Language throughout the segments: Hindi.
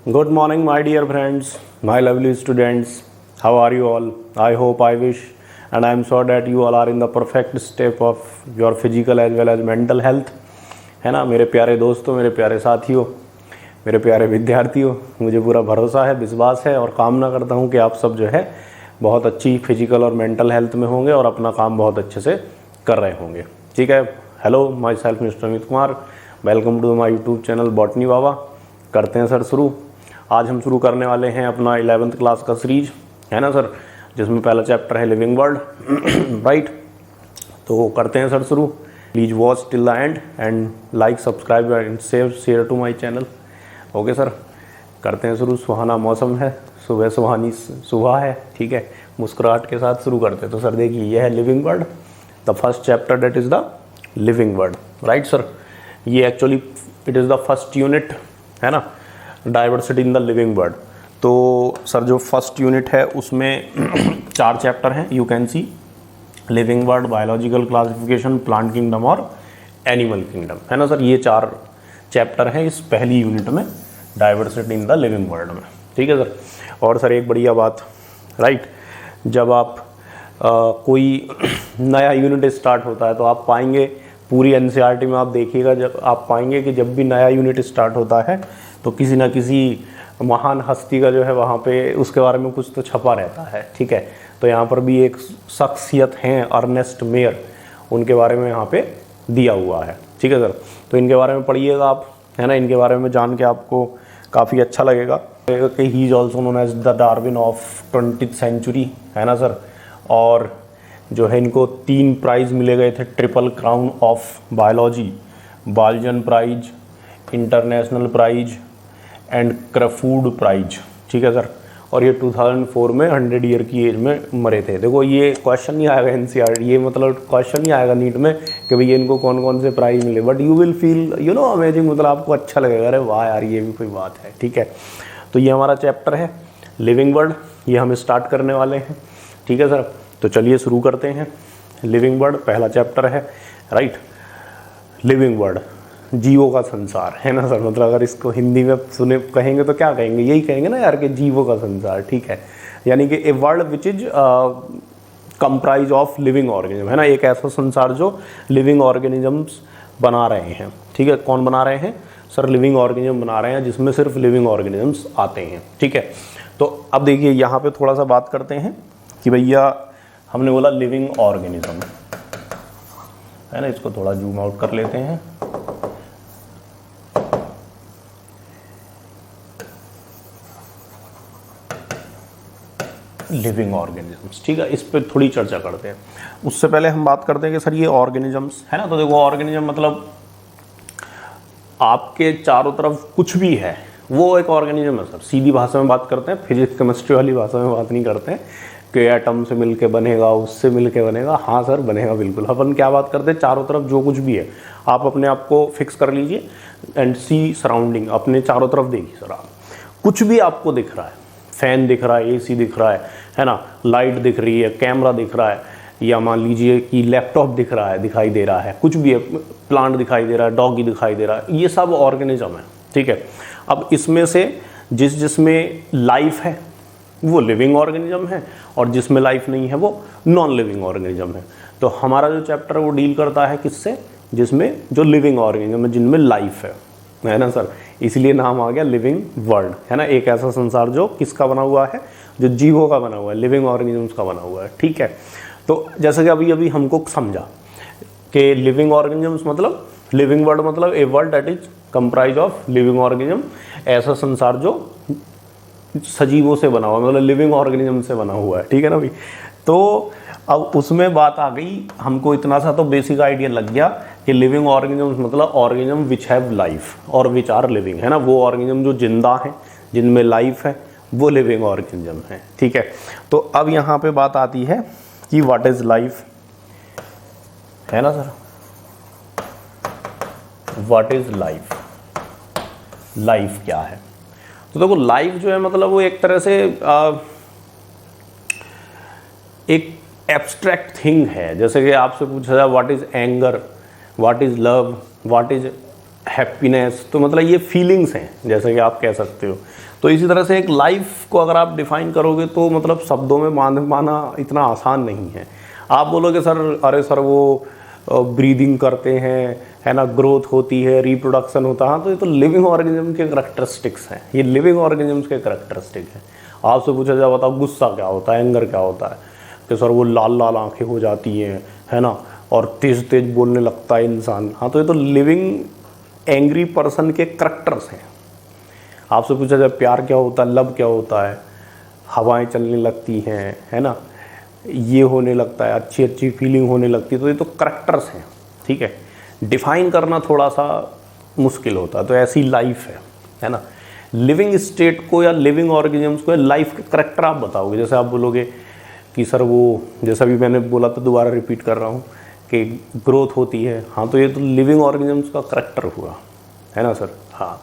Good morning, my dear friends, my lovely students. How are you all? I hope, I wish, and I am sure that you all are in the perfect state of your physical as well as mental health. है ना मेरे प्यारे दोस्तों, मेरे प्यारे साथियों, मेरे प्यारे विद्यार्थियों, मुझे पूरा भरोसा है, विश्वास है और कामना करता हूँ कि आप सब जो है बहुत अच्छी फिजिकल और मेंटल हेल्थ में होंगे और अपना काम बहुत अच्छे से कर रहे होंगे। ठीक है। Hello, my self mister Amit Kumar, welcome to my YouTube channel botany Baba. करते हैं सर शुरू। आज हम शुरू करने वाले हैं अपना 11th क्लास का सीरीज, है ना सर, जिसमें पहला चैप्टर है लिविंग वर्ल्ड। राइट, तो करते हैं सर शुरू। Please watch till the end and like, subscribe and share to my channel. Okay sir, करते हैं शुरू। सुहाना मौसम है, सुबह सुहानी सुबह है, ठीक है, मुस्कुराहट के साथ शुरू करते हैं। तो सर देखिए, यह है living world, the first chapter, that is the living world. Right sir, ये actually it is the first unit, है ना, diversity in the living world. तो सर जो फर्स्ट यूनिट है उसमें 4 चैप्टर हैं। You can see living world, biological classification, plant kingdom और एनिमल किंगडम, है ना सर। ये 4 चैप्टर हैं इस पहली यूनिट में, diversity in the living world में। ठीक है सर। और सर एक बढ़िया बात, राइट, जब आप कोई नया यूनिट स्टार्ट होता है तो आप पाएंगे पूरी एनसीईआरटी में, आप देखिएगा, जब आप पाएंगे कि जब भी नया यूनिट स्टार्ट होता है तो किसी ना किसी महान हस्ती का जो है वहाँ पे उसके बारे में कुछ तो छपा रहता है। ठीक है, तो यहाँ पर भी एक शख्सियत हैं अर्नेस्ट मेयर, उनके बारे में यहाँ पे दिया हुआ है। ठीक है सर, तो इनके बारे में पढ़िएगा आप, है ना। इनके बारे में जान के आपको काफ़ी अच्छा लगेगा कि he is also known as the Darwin of 20th century, है ना सर। और जो है इनको 3 प्राइज़ मिले गए थे, triple crown of biology, Balzan prize, international prize and Crafoord prize. ठीक है सर। और ये 2004 में 100 ईयर की एज में मरे थे। देखो ये क्वेश्चन नहीं आएगा एनसीईआरटी, ये मतलब क्वेश्चन नहीं आएगा नीट में कि भैया इनको कौन कौन से प्राइज मिले, but you will feel amazing, मतलब आपको अच्छा लगेगा, अरे वाह यार ये भी कोई बात है। ठीक है, तो ये हमारा चैप्टर है लिविंग वर्ल्ड, ये हम स्टार्ट करने वाले हैं। ठीक है सर, तो चलिए शुरू करते हैं। लिविंग वर्ल्ड पहला चैप्टर है, राइट। लिविंग वर्ल्ड, जीवों का संसार, है ना सर। मतलब अगर इसको हिंदी में सुने कहेंगे तो क्या कहेंगे, यही कहेंगे ना यार कि जीवों का संसार। ठीक है, यानी कि a world which is comprise of living organism, है ना। एक ऐसा संसार जो लिविंग ऑर्गेनिजम्स बना रहे हैं। ठीक है, कौन बना रहे हैं सर? लिविंग ऑर्गेनिज्म बना रहे हैं, जिसमें सिर्फ लिविंग ऑर्गेनिजम्स आते हैं। ठीक है, तो अब देखिए यहाँ पे थोड़ा सा बात करते हैं कि भैया हमने बोला लिविंग ऑर्गेनिज्म, है ना। इसको थोड़ा जूम आउट कर लेते हैं। लिविंग ऑर्गेनिजम्स, ठीक है, इस पर थोड़ी चर्चा करते हैं। उससे पहले हम बात करते हैं कि सर ये ऑर्गेनिजम्स, है ना। तो देखो ऑर्गेनिज्म मतलब आपके चारों तरफ कुछ भी है वो एक ऑर्गेनिज्म है सर। सीधी भाषा में बात करते हैं, फिजिक्स केमिस्ट्री वाली भाषा में बात नहीं करते हैं कि एटम से मिलके बनेगा, उससे मिलके बनेगा। हाँ सर, बनेगा बिल्कुल। अपन क्या बात करते हैं, चारों तरफ जो कुछ भी है आप अपने आप को फिक्स कर लीजिए एंड सी सराउंडिंग, अपने चारों तरफ देखिए सर। आप कुछ भी आपको दिख रहा है, फैन दिख रहा है, एसी दिख रहा है ना, लाइट दिख रही है, कैमरा दिख रहा है, या मान लीजिए कि लैपटॉप दिख रहा है, दिखाई दे रहा है, कुछ भी है, प्लांट दिखाई दे रहा है, डॉगी दिखाई दे रहा है, ये सब ऑर्गेनिज्म है। ठीक है, अब इसमें से जिसमें लाइफ है वो लिविंग ऑर्गेनिज्म है और जिसमें लाइफ नहीं है वो नॉन लिविंग ऑर्गेनिज्म है। तो हमारा जो चैप्टर है वो डील करता है किससे? जिसमें जो लिविंग ऑर्गेनिज्म है, जिनमें लाइफ है ना सर। इसलिए नाम आ गया लिविंग वर्ल्ड, है ना। एक ऐसा संसार जो किसका बना हुआ है, जो जीवों का बना हुआ है, लिविंग ऑर्गेनिजम्स का बना हुआ है। ठीक है, तो जैसे कि अभी हमको समझा कि लिविंग ऑर्गेनिजम्स मतलब, लिविंग वर्ल्ड मतलब a world that is comprise of living organism, ऐसा संसार जो सजीवों से बना हुआ, मतलब लिविंग ऑर्गेनिज्म से बना हुआ है। ठीक है ना भाई। तो अब उसमें बात आ गई, हमको इतना सा तो बेसिक आइडिया लग गया कि लिविंग ऑर्गेनिज्म मतलब ऑर्गेनिज्म विच हैव लाइफ और विच आर लिविंग, है ना। वो ऑर्गेनिज्म जो जिंदा हैं, जिनमें लाइफ है, वो लिविंग ऑर्गेनिज्म है। ठीक है, तो अब यहाँ पे बात आती है कि व्हाट इज लाइफ, है ना sir. What is life, life क्या है? तो देखो लाइफ जो है मतलब वो एक तरह से एक एब्स्ट्रैक्ट थिंग है। जैसे कि आपसे पूछा जाए what is anger, what is love, what is happiness, तो मतलब ये फीलिंग्स हैं जैसे कि आप कह सकते हो। तो इसी तरह से एक लाइफ को अगर आप डिफ़ाइन करोगे तो मतलब शब्दों में माना इतना आसान नहीं है। आप बोलोगे सर, अरे सर वो ब्रीदिंग करते हैं, है ना, ग्रोथ होती है, रिप्रोडक्शन होता है, हाँ तो ये तो लिविंग ऑर्गेनिज्म के करैक्टरिस्टिक्स हैं, ये लिविंग ऑर्गेनिज्म के करैक्टरिस्टिक हैं। आपसे पूछा जाए बताओ गुस्सा क्या होता है, एंगर क्या होता है, कि सर वो लाल लाल आंखें हो जाती हैं, है ना, और तेज़ तेज़ बोलने लगता है इंसान, हाँ तो ये तो लिविंग एंग्री पर्सन के करैक्टर्स हैं। आपसे पूछा जाए प्यार क्या होता है, लव क्या होता है, हवाएं चलने लगती हैं, है ना, ये होने लगता है, अच्छी अच्छी फीलिंग होने लगती है, तो ये तो करैक्टर्स हैं, ठीक है। डिफ़ाइन करना थोड़ा सा मुश्किल होता है, तो ऐसी लाइफ है ना। लिविंग स्टेट को या लिविंग ऑर्गेनिजम्स को या लाइफ के करैक्टर आप बताओगे। जैसे आप बोलोगे कि सर वो, जैसा भी मैंने बोला तो दोबारा रिपीट कर रहा हूँ कि ग्रोथ होती है, हाँ तो ये तो लिविंग ऑर्गेनिजम्स का करैक्टर हुआ, है ना सर। हाँ,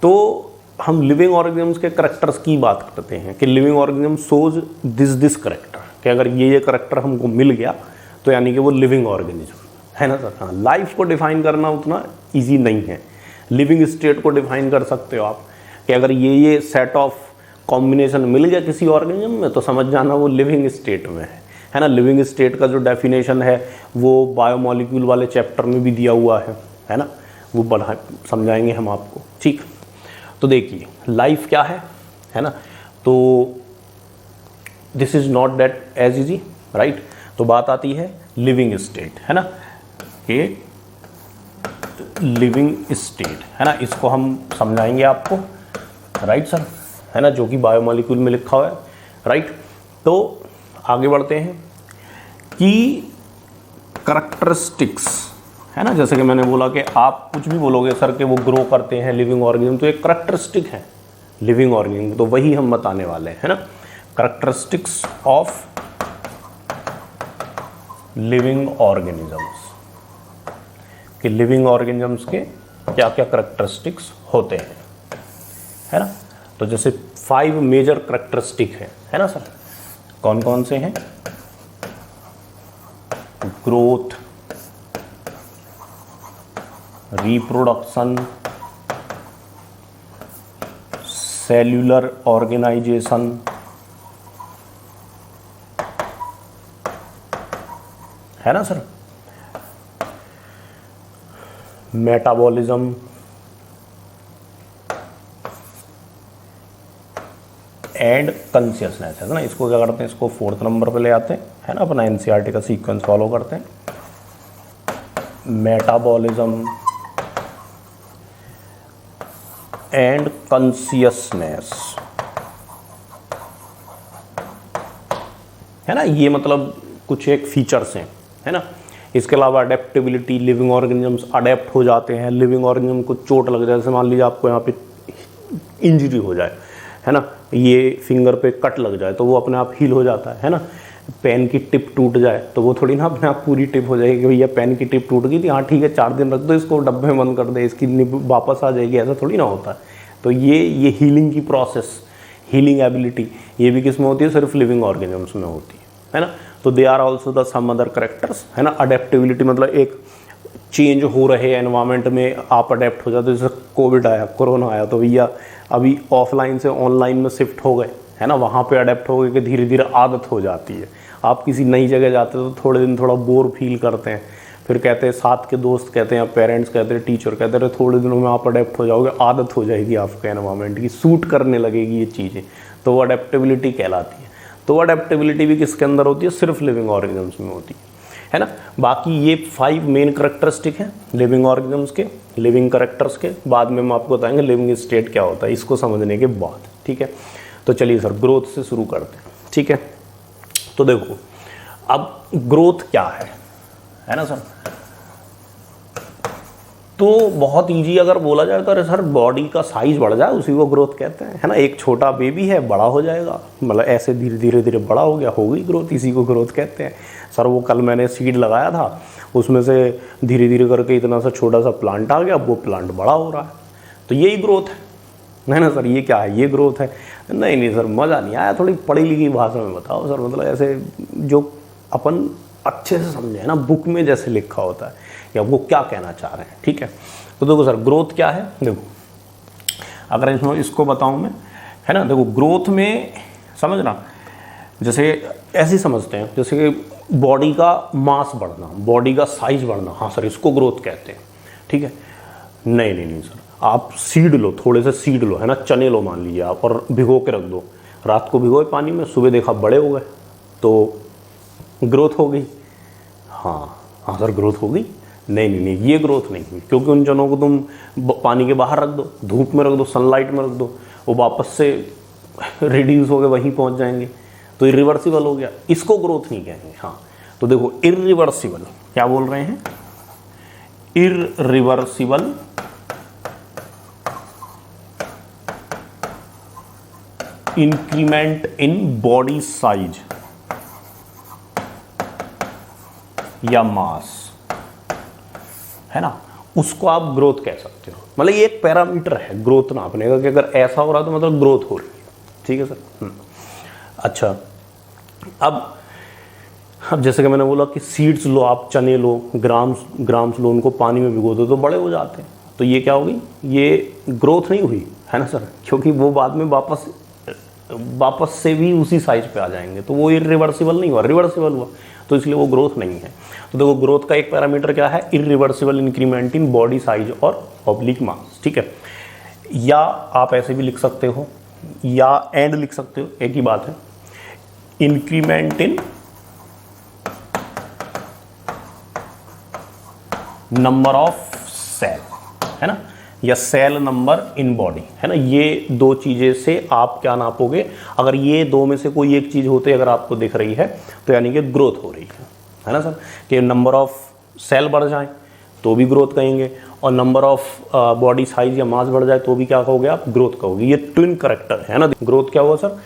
तो हम लिविंग ऑर्गेनिजम्स के करैक्टर्स की बात करते हैं कि living organism shows this character, कि अगर ये करैक्टर हमको मिल गया तो यानी कि वो लिविंग ऑर्गेनिज्म है ना सर। हाँ, लाइफ को डिफ़ाइन करना उतना ईजी नहीं है। लिविंग स्टेट को डिफ़ाइन कर सकते हो आप कि अगर ये सेट ऑफ कॉम्बिनेशन मिल गया किसी ऑर्गेनिज्म में तो समझ जाना वो लिविंग स्टेट में है ना। लिविंग स्टेट का जो डेफिनेशन है वो बायोमॉलिक्यूल वाले चैप्टर में भी दिया हुआ है ना, वो बढ़ा समझाएंगे हम आपको, ठीक। तो देखिए लाइफ क्या है ना, तो this is not that as easy, right. तो बात आती है लिविंग स्टेट, है ना, कि लिविंग स्टेट है ना, इसको हम समझाएंगे आपको, राइट सर, है ना, जो कि बायोमॉलिक्यूल में लिखा हुआ है, राइट। तो आगे बढ़ते हैं कि करैक्टरिस्टिक्स, है ना, जैसे कि मैंने बोला कि आप कुछ भी बोलोगे सर कि वो ग्रो करते हैं लिविंग ऑर्गेनिज्म, तो एक करैक्टरिस्टिक है लिविंग ऑर्गेनिज्म, तो वही हम बताने वाले हैं, है ना। करैक्टरिस्टिक्स ऑफ लिविंग ऑर्गेनिजम्स, कि लिविंग ऑर्गेनिजम्स के क्या क्या करैक्टरिस्टिक्स होते हैं, है ना। तो जैसे 5 मेजर करैक्टरिस्टिक है ना सर, कौन कौन से हैं? ग्रोथ, रिप्रोडक्शन, सेल्यूलर ऑर्गेनाइजेशन, है ना सर, मेटाबॉलिज्म एंड कॉन्शियसनेस, है ना। इसको क्या करते हैं, इसको 4th नंबर पे ले आते हैं, है ना, अपना एनसीईआरटी का सीक्वेंस फॉलो करते हैं। मेटाबॉलिज्म एंड कॉन्शियसनेस, है ना, ये मतलब कुछ एक फीचर्स हैं, है ना। इसके अलावा अडेप्टेबिलिटी, लिविंग ऑर्गेनिजम्स अडेप्ट हो जाते हैं। लिविंग ऑर्गेनिज्म को चोट लग जाए, जैसे मान लीजिए आपको यहाँ पे इंजरी हो जाए, है ना, ये फिंगर पे कट लग जाए तो वो अपने आप हील हो जाता है ना। पेन की टिप टूट जाए तो वो थोड़ी ना अपने आप पूरी टिप हो जाएगी कि भैया पेन की टिप टूट गई थी, हाँ ठीक है 4 दिन रख दो इसको, डब्बे में बंद कर दे, इसकी निब वापस आ जाएगी, ऐसा थोड़ी ना होता है। तो ये हीलिंग की प्रोसेस, हीलिंग एबिलिटी, ये भी किस में होती है, सिर्फ लिविंग ऑर्गेनिजम्स में होती है ना। तो they are also the some other characters, है ना। अडेप्टिबिलिटी मतलब एक चेंज हो रहे एनवायरनमेंट में आप अडेप्ट हो जाते हो। जैसे कोविड आया, कोरोना आया, तो भैया अभी ऑफलाइन से ऑनलाइन में शिफ्ट हो गए, है ना, वहाँ पे अडेप्ट हो गए कि धीरे धीरे आदत हो जाती है। आप किसी नई जगह जाते हो तो थोड़े दिन थोड़ा बोर फील करते हैं, फिर कहते हैं साथ के दोस्त कहते हैं, पेरेंट्स कहते हैं, टीचर कहते हैं, थोड़े दिनों में आप अडेप्ट हो जाओगे, आदत हो जाएगी आपके एनवायरनमेंट की, सूट करने लगेगी ये चीज़ें, तो वो अडेप्टेबिलिटी कहलाती है। तो अडेप्टेबिलिटी भी किसके अंदर होती है, सिर्फ लिविंग ऑर्गेनिजम्स में होती है ना। बाकी ये 5 मेन करैक्टरिस्टिक हैं लिविंग ऑर्गेनिजम्स के, लिविंग करैक्टर्स के। बाद में हम आपको बताएंगे लिविंग स्टेट क्या होता है, इसको समझने के बाद, ठीक है। तो चलिए सर ग्रोथ से शुरू करते हैं, ठीक है। तो देखो अब ग्रोथ क्या है ना सर। तो बहुत इजी अगर बोला जाए तो अरे सर बॉडी का साइज बढ़ जाए उसी को ग्रोथ कहते हैं, है ना। एक छोटा बेबी है, बड़ा हो जाएगा, मतलब ऐसे धीरे धीरे बड़ा हो गया, हो गई ग्रोथ, इसी को ग्रोथ कहते हैं। सर वो कल मैंने सीड लगाया था, उसमें से धीरे धीरे करके इतना सा छोटा सा प्लांट आ गया, वो प्लांट बड़ा हो रहा है, तो यही ग्रोथ है ना सर। ये क्या है, ये ग्रोथ है? नहीं सर मज़ा नहीं आया, थोड़ी पढ़ी लिखी भाषा में बताओ सर। मतलब ऐसे जो अपन अच्छे से समझे, है ना, बुक में जैसे लिखा होता है कि आपको क्या कहना चाह रहे हैं, ठीक है। तो देखो सर ग्रोथ क्या है, देखो अगर इसको बताऊं मैं, है ना, देखो ग्रोथ में समझना, जैसे ऐसे समझते हैं जैसे कि बॉडी का मास बढ़ना, बॉडी का साइज बढ़ना, हाँ सर इसको ग्रोथ कहते हैं, ठीक है। नहीं नहीं नहीं सर, आप सीड लो, थोड़े से सीड लो, है ना, चने लो मान लीजिए आप, और भिगो के रख दो, रात को भिगोए पानी में, सुबह देखा बड़े हो गए, तो ग्रोथ हो गई। हाँ हाँ सर ग्रोथ हो गई। नहीं नहीं नहीं, ये ग्रोथ नहीं हुई, क्योंकि उन चनों को तुम पानी के बाहर रख दो, धूप में रख दो, सनलाइट में रख दो, वो वापस से रिड्यूस हो गए वहीं पहुंच जाएंगे, तो इरिवर्सिबल हो गया, इसको ग्रोथ नहीं कहेंगे। हाँ तो देखो इरिवर्सिबल क्या बोल रहे हैं, irreversible increment in body size या मास, है ना, उसको आप ग्रोथ कह सकते हो। मतलब ये एक पैरामीटर है ग्रोथ नापने का कि अगर ऐसा हो रहा है तो मतलब ग्रोथ हो रही है, ठीक है सर। अच्छा अब जैसे कि मैंने बोला कि सीड्स लो आप, चने लो, ग्राम्स लो, उनको पानी में भिगो दो तो बड़े हो जाते हैं, तो ये क्या होगी, ये ग्रोथ नहीं हुई, है ना सर, क्योंकि वो बाद में वापस से भी उसी साइज पे आ जाएंगे, तो वो इरिवर्सिबल नहीं हुआ, रिवर्सिबल हुआ, तो इसलिए वो ग्रोथ नहीं है। तो देखो ग्रोथ का एक पैरामीटर क्या है, irreversible increment in body size और ऑब्लिक मास, ठीक है। या आप ऐसे भी लिख सकते हो, या एंड लिख सकते हो, एक ही बात है, increment in number of cell, है ना, या सेल नंबर इन बॉडी, है ना, ये दो चीजें से आप क्या नापोगे, अगर ये दो में से कोई एक चीज होते अगर आपको दिख रही है तो यानी कि ग्रोथ हो रही है ना सर, कि नंबर ऑफ सेल बढ़ जाए तो भी ग्रोथ कहेंगे, और नंबर ऑफ बॉडी साइज या मास बढ़ जाए तो भी क्या कहोगे आप, ग्रोथ कहोगे। ये ट्विन करेक्टर है ना। ग्रोथ क्या हुआ sir,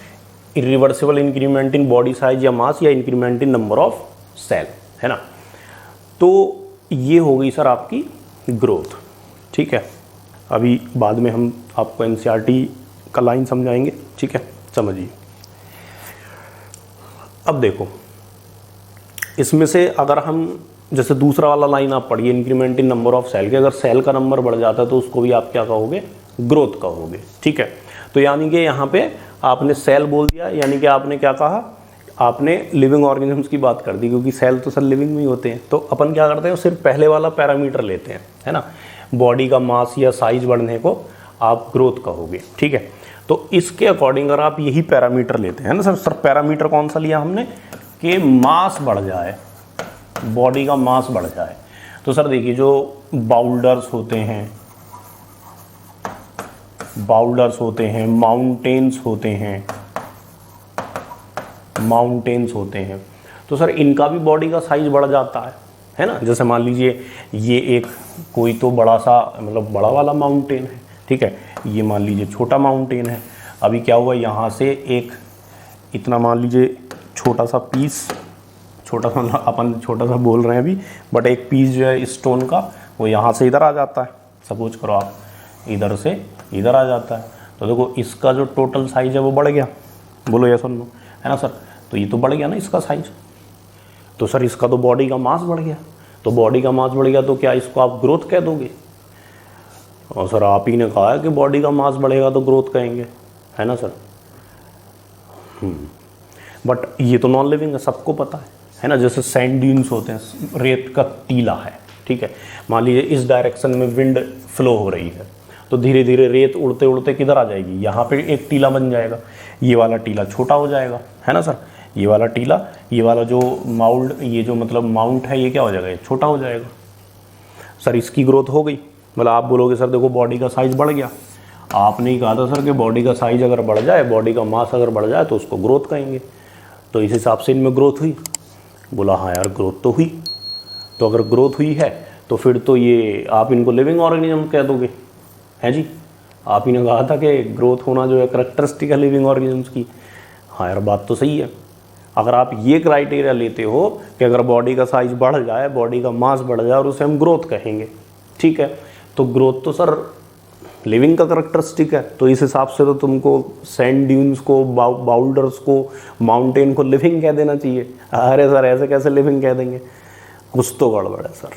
irreversible increment in body size या मास या increment in number of cell, है ना। तो ये हो गई सर आपकी ग्रोथ, ठीक है। अभी बाद में हम आपको एनसीईआरटी का लाइन समझाएंगे, ठीक है, समझिए। अब देखो इसमें से अगर हम जैसे दूसरा वाला लाइन आप पढ़िए, increment in number of cell के, अगर सेल का नंबर बढ़ जाता है तो उसको भी आप क्या कहोगे, ग्रोथ कहोगे, ठीक है। तो यानी कि यहाँ पे आपने सेल बोल दिया, यानी कि आपने क्या कहा, आपने लिविंग ऑर्गेनिजम्स की बात कर दी, क्योंकि सेल तो सर लिविंग में ही होते हैं। तो अपन क्या करते हैं, सिर्फ पहले वाला पैरामीटर लेते हैं, है ना, बॉडी का मास या साइज बढ़ने को आप ग्रोथ कहोगे, ठीक है। तो इसके अकॉर्डिंग अगर आप यही पैरामीटर लेते हैं ना सर पैरामीटर कौन सा लिया हमने, कि मास बढ़ जाए, बॉडी का मास बढ़ जाए, तो सर देखिए जो बाउल्डर्स होते हैं, माउंटेन्स होते हैं, तो सर इनका भी बॉडी का साइज बढ़ जाता है ना। जैसे मान लीजिए ये एक कोई तो बड़ा सा मतलब बड़ा वाला माउंटेन है, ठीक है, ये मान लीजिए छोटा माउंटेन है। अभी क्या हुआ, यहाँ से एक इतना मान लीजिए छोटा सा पीस, छोटा सा अपन छोटा सा बोल रहे हैं अभी, बट एक पीस जो है स्टोन का वो यहाँ से इधर आ जाता है, सपोज करो आप इधर से इधर आ जाता है, तो देखो इसका जो टोटल साइज है वो बढ़ गया, बोलो या सुन लो, है ना सर। तो ये तो बढ़ गया ना इसका साइज, तो सर इसका तो बॉडी का मास बढ़ गया, तो बॉडी का मास बढ़ गया तो क्या इसको आप ग्रोथ कह दोगे। और सर आप ही ने कहा है कि बॉडी का मास बढ़ेगा तो ग्रोथ कहेंगे, है ना सर। बट ये तो नॉन लिविंग है, सबको पता है ना। जैसे सैंड ड्यून्स होते हैं, रेत का टीला है, ठीक है, मान लीजिए इस डायरेक्शन में विंड फ्लो हो रही है, तो धीरे धीरे रेत उड़ते उड़ते किधर आ जाएगी, यहाँ पे एक टीला बन जाएगा, ये वाला टीला छोटा हो जाएगा, है ना सर। ये वाला टीला, ये वाला जो माउल्ड, ये जो मतलब माउंट है, ये क्या हो जाएगा, ये छोटा हो जाएगा। सर इसकी ग्रोथ हो गई, मतलब आप बोलोगे सर देखो बॉडी का साइज बढ़ गया, आपने ही कहा था सर कि बॉडी का साइज अगर बढ़ जाए, बॉडी का मास अगर बढ़ जाए तो उसको ग्रोथ कहेंगे, तो इस हिसाब से इनमें ग्रोथ हुई। बोला हाँ यार ग्रोथ तो हुई, तो अगर ग्रोथ हुई है तो फिर तो ये आप इनको लिविंग ऑर्गेनिज्म कह दोगे, हैं जी। आप ही ने कहा था कि ग्रोथ होना जो है करैक्टरिस्टिक है लिविंग ऑर्गेनिजम्स की। हाँ यार बात तो सही है। अगर आप ये क्राइटेरिया लेते हो कि अगर बॉडी का साइज बढ़ जाए, बॉडी का मास बढ़ जाए और उसे हम ग्रोथ कहेंगे, ठीक है, तो ग्रोथ तो सर लिविंग का करेक्टरिस्टिक है, तो इस हिसाब से तो तुमको सैंड ड्यून्स को, बाउल्डर्स को, माउंटेन को लिविंग कह देना चाहिए। अरे सर ऐसे कैसे लिविंग कह देंगे, कुछ तो गड़बड़ है सर।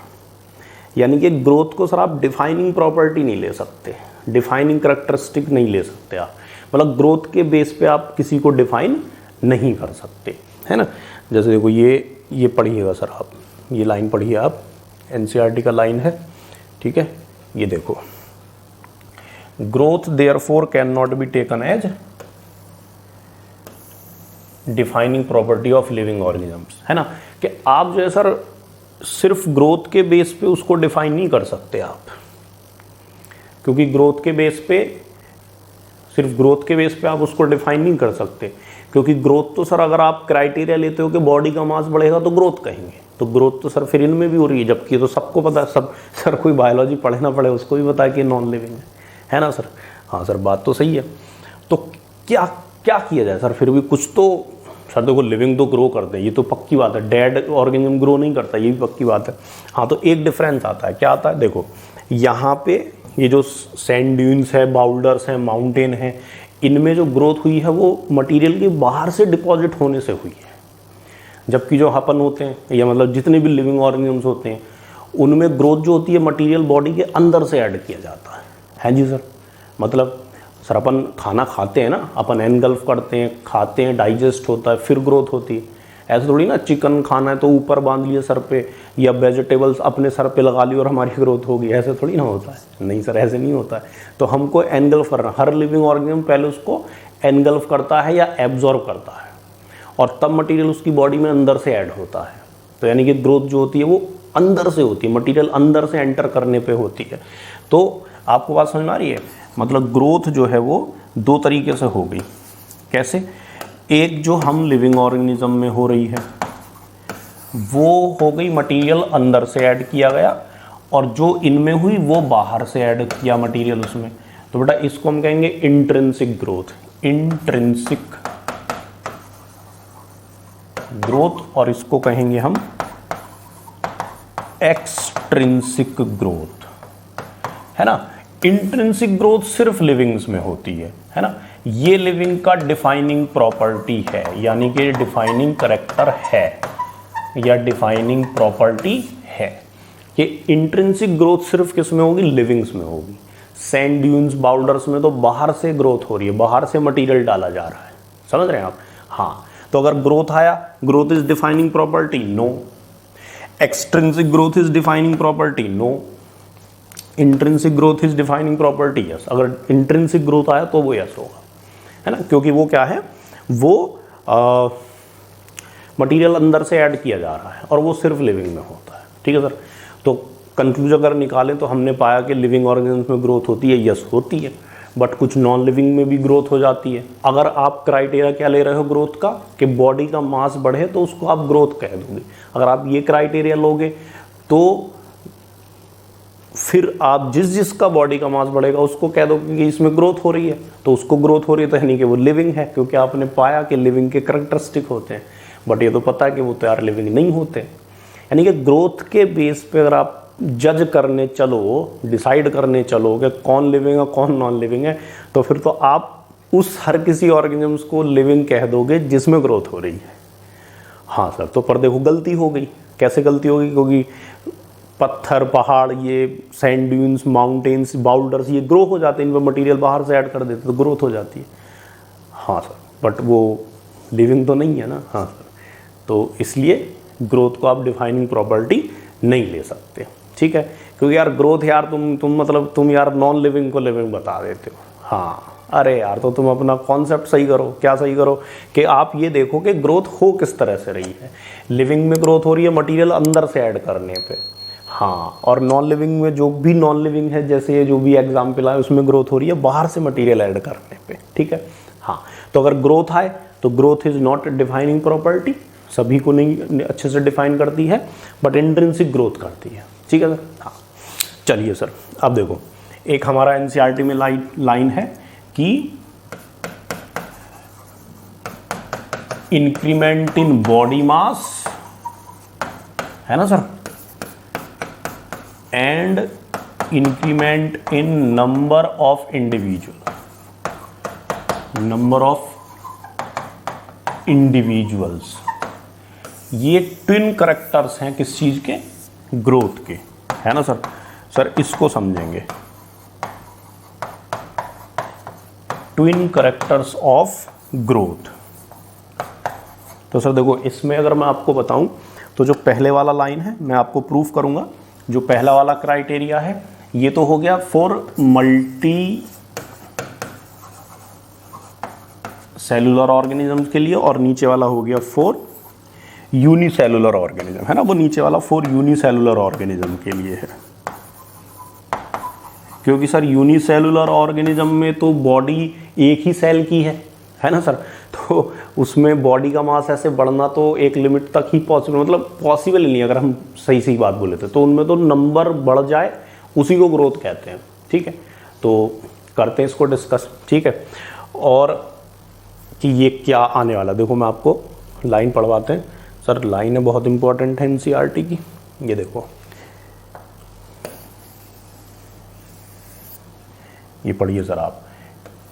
यानी कि ग्रोथ को सर आप डिफाइनिंग प्रॉपर्टी नहीं ले सकते, डिफाइनिंग करेक्टरिस्टिक नहीं ले सकते आप, मतलब ग्रोथ के बेस पे आप किसी को डिफाइन नहीं कर सकते, है ना। जैसे देखो ये पढ़िएगा सर आप, ये लाइन पढ़िए आप, एनसीईआरटी का लाइन है, ठीक है। ये देखो, growth therefore can not be taken as defining property of living organisms, है ना। कि आप जो है सर सिर्फ ग्रोथ के बेस पे उसको डिफाइन नहीं कर सकते आप, क्योंकि ग्रोथ के बेस पे, सिर्फ ग्रोथ के बेस पे आप उसको डिफाइन नहीं कर सकते, क्योंकि ग्रोथ तो सर अगर आप क्राइटेरिया लेते हो कि बॉडी का मास बढ़ेगा तो ग्रोथ कहेंगे, तो ग्रोथ तो सर फिर इनमें भी हो रही है, जबकि तो सबको पता है, सब सर कोई बायोलॉजी पढ़े ना पढ़े उसको भी पता है कि नॉन लिविंग है ना सर। हाँ सर बात तो सही है। तो क्या क्या किया जाए सर, फिर भी कुछ तो सर, देखो लिविंग तो ग्रो करते हैं, ये तो पक्की बात है, डेड ऑर्गेनिज्म ग्रो नहीं करता, ये भी पक्की बात है। हाँ तो एक डिफरेंस आता है, क्या आता है, देखो यहाँ पे ये जो सैंड ड्यून्स है, बाउल्डर्स हैं, माउंटेन है, इनमें जो ग्रोथ हुई है वो मटेरियल के बाहर से डिपॉजिट होने से हुई है, जबकि जो हपन होते हैं या मतलब जितने भी लिविंग ऑर्गेनिजम्स होते हैं उनमें ग्रोथ जो होती है मटेरियल बॉडी के अंदर से ऐड किया जाता है जी सर। मतलब सर अपन खाना खाते हैं ना, अपन एनगल्फ करते हैं, खाते हैं, डाइजेस्ट होता है, फिर ग्रोथ होती है। ऐसे थोड़ी ना चिकन खाना है तो ऊपर बांध लिए सर पे, या वेजिटेबल्स अपने सर पे लगा ली और हमारी ग्रोथ होगी, ऐसे थोड़ी ना होता है। नहीं सर ऐसे नहीं होता है। तो हमको एनगल्फ करना, हर लिविंग ऑर्गेनिज्म पहले उसको एनगल्फ करता है या एब्जॉर्ब करता है, और तब मटेरियल उसकी बॉडी में अंदर से ऐड होता है। तो यानी कि ग्रोथ जो होती है वो अंदर से होती है, मटेरियल अंदर से एंटर करने पे होती है। तो आपको बात समझ में आ रही है, मतलब ग्रोथ जो है वो दो तरीके से हो गई। कैसे, एक जो हम लिविंग ऑर्गेनिज्म में हो रही है वो हो गई मटेरियल अंदर से ऐड किया गया, और जो इनमें हुई वो बाहर से ऐड किया मटेरियल उसमें। तो बेटा इसको हम कहेंगे इंट्रिंसिक ग्रोथ, इंट्रिंसिक ग्रोथ, और इसको कहेंगे हम एक्सट्रिंसिक ग्रोथ, है ना। इंट्रिंसिक ग्रोथ सिर्फ लिविंग्स में होती है ना। ये लिविंग का डिफाइनिंग प्रॉपर्टी है, यानी कि डिफाइनिंग करेक्टर है या डिफाइनिंग प्रॉपर्टी है कि इंट्रिंसिक ग्रोथ सिर्फ किस में होगी, लिविंग्स में होगी। सैंड ड्यून्स, बाउल्डर्स में तो बाहर से ग्रोथ हो रही है, बाहर से मटेरियल डाला जा रहा है, समझ रहे हैं आप। हाँ तो अगर ग्रोथ आया, growth is defining property, no. Extrinsic growth is defining property, no. Intrinsic growth is defining property, yes. अगर इंट्रिंसिक ग्रोथ आया तो वो यस होगा, है ना, क्योंकि वो क्या है, वो मटेरियल अंदर से ऐड किया जा रहा है और वो सिर्फ लिविंग में होता है, ठीक है सर। तो कंक्लूजन अगर निकालें तो हमने पाया कि लिविंग ऑर्गेनिज्म में ग्रोथ होती है, यस होती है, बट कुछ नॉन लिविंग में भी ग्रोथ हो जाती है। अगर आप क्राइटेरिया क्या ले रहे हो ग्रोथ का, कि बॉडी का मास बढ़े, तो उसको आप ग्रोथ कह दोगे। अगर आप ये क्राइटेरिया लोगे तो फिर आप जिस जिसका बॉडी का मास बढ़ेगा उसको कह दो कि इसमें ग्रोथ हो रही है, तो उसको ग्रोथ हो रही है तो यानी कि वो लिविंग है, क्योंकि आपने पाया कि लिविंग के करैक्टरिस्टिक होते हैं। बट ये तो पता है कि वो तो यार लिविंग नहीं होते। यानी कि ग्रोथ के बेस पे अगर आप जज करने चलो, डिसाइड करने चलो कि कौन लिविंग है कौन नॉन लिविंग है, तो फिर तो आप उस हर किसी ऑर्गेनिज्म को लिविंग कह दोगे जिसमें ग्रोथ हो रही है। हाँ सर, तो पर देखो गलती हो गई। कैसे गलती होगी, क्योंकि पत्थर, पहाड़, ये सैंड ड्यून्स, माउंटेन्स, बाउल्डर्स, ये ग्रो हो जाते हैं, इनमें मटेरियल बाहर से ऐड कर देते तो ग्रोथ हो जाती है। हाँ सर, बट वो लिविंग तो नहीं है ना। हाँ सर, तो इसलिए ग्रोथ को आप डिफाइनिंग प्रॉपर्टी नहीं ले सकते, ठीक है। क्योंकि यार ग्रोथ यार तुम यार नॉन लिविंग को लिविंग बता देते हो। हाँ अरे यार, तो तुम अपना कॉन्सेप्ट सही करो। क्या सही करो कि आप ये देखो कि ग्रोथ हो किस तरह से रही है। लिविंग में ग्रोथ हो रही है मटेरियल अंदर से ऐड करने पे, हाँ, और नॉन लिविंग में जो भी नॉन लिविंग है, जैसे ये जो भी एग्जाम्पल है, उसमें ग्रोथ हो रही है बाहर से मटेरियल ऐड करने पे, ठीक है। हाँ, तो अगर ग्रोथ आए तो growth is not defining property, सभी को नहीं अच्छे से डिफाइन करती है, बट इंट्रिंसिक ग्रोथ करती है, ठीक है सर। हाँ चलिए सर, अब देखो एक हमारा एनसीईआरटी में लाइन है कि इंक्रीमेंट इन बॉडी मास, है ना sir, and increment in number of individuals, ये ट्विन करैक्टर्स हैं किस चीज के? ग्रोथ के, है ना सर। सर इसको समझेंगे, ट्विन करैक्टर्स ऑफ ग्रोथ। तो सर देखो, इसमें अगर मैं आपको बताऊं तो जो पहले वाला लाइन है मैं आपको प्रूफ करूंगा। जो पहला वाला क्राइटेरिया है ये तो हो गया फॉर मल्टी सेलुलर ऑर्गेनिज्म के लिए, और नीचे वाला हो गया फॉर यूनिसेलुलर ऑर्गेनिज्म, है ना। वो नीचे वाला फॉर यूनिसेलुलर ऑर्गेनिज्म के लिए है, क्योंकि सर यूनिसेलुलर ऑर्गेनिज्म में तो बॉडी एक ही सेल की है ना सर। तो उसमें बॉडी का मास ऐसे बढ़ना तो एक लिमिट तक ही पॉसिबल, मतलब पॉसिबल ही नहीं अगर हम सही बात बोले तो उनमें तो नंबर बढ़ जाए उसी को ग्रोथ कहते हैं, ठीक है। तो करते हैं इसको डिस्कस, ठीक है। और कि ये क्या आने वाला, देखो मैं आपको लाइन पढ़वाते हैं सर। लाइन है बहुत इंपॉर्टेंट है एनसीईआरटी की, ये देखो, ये पढ़िए सर आप।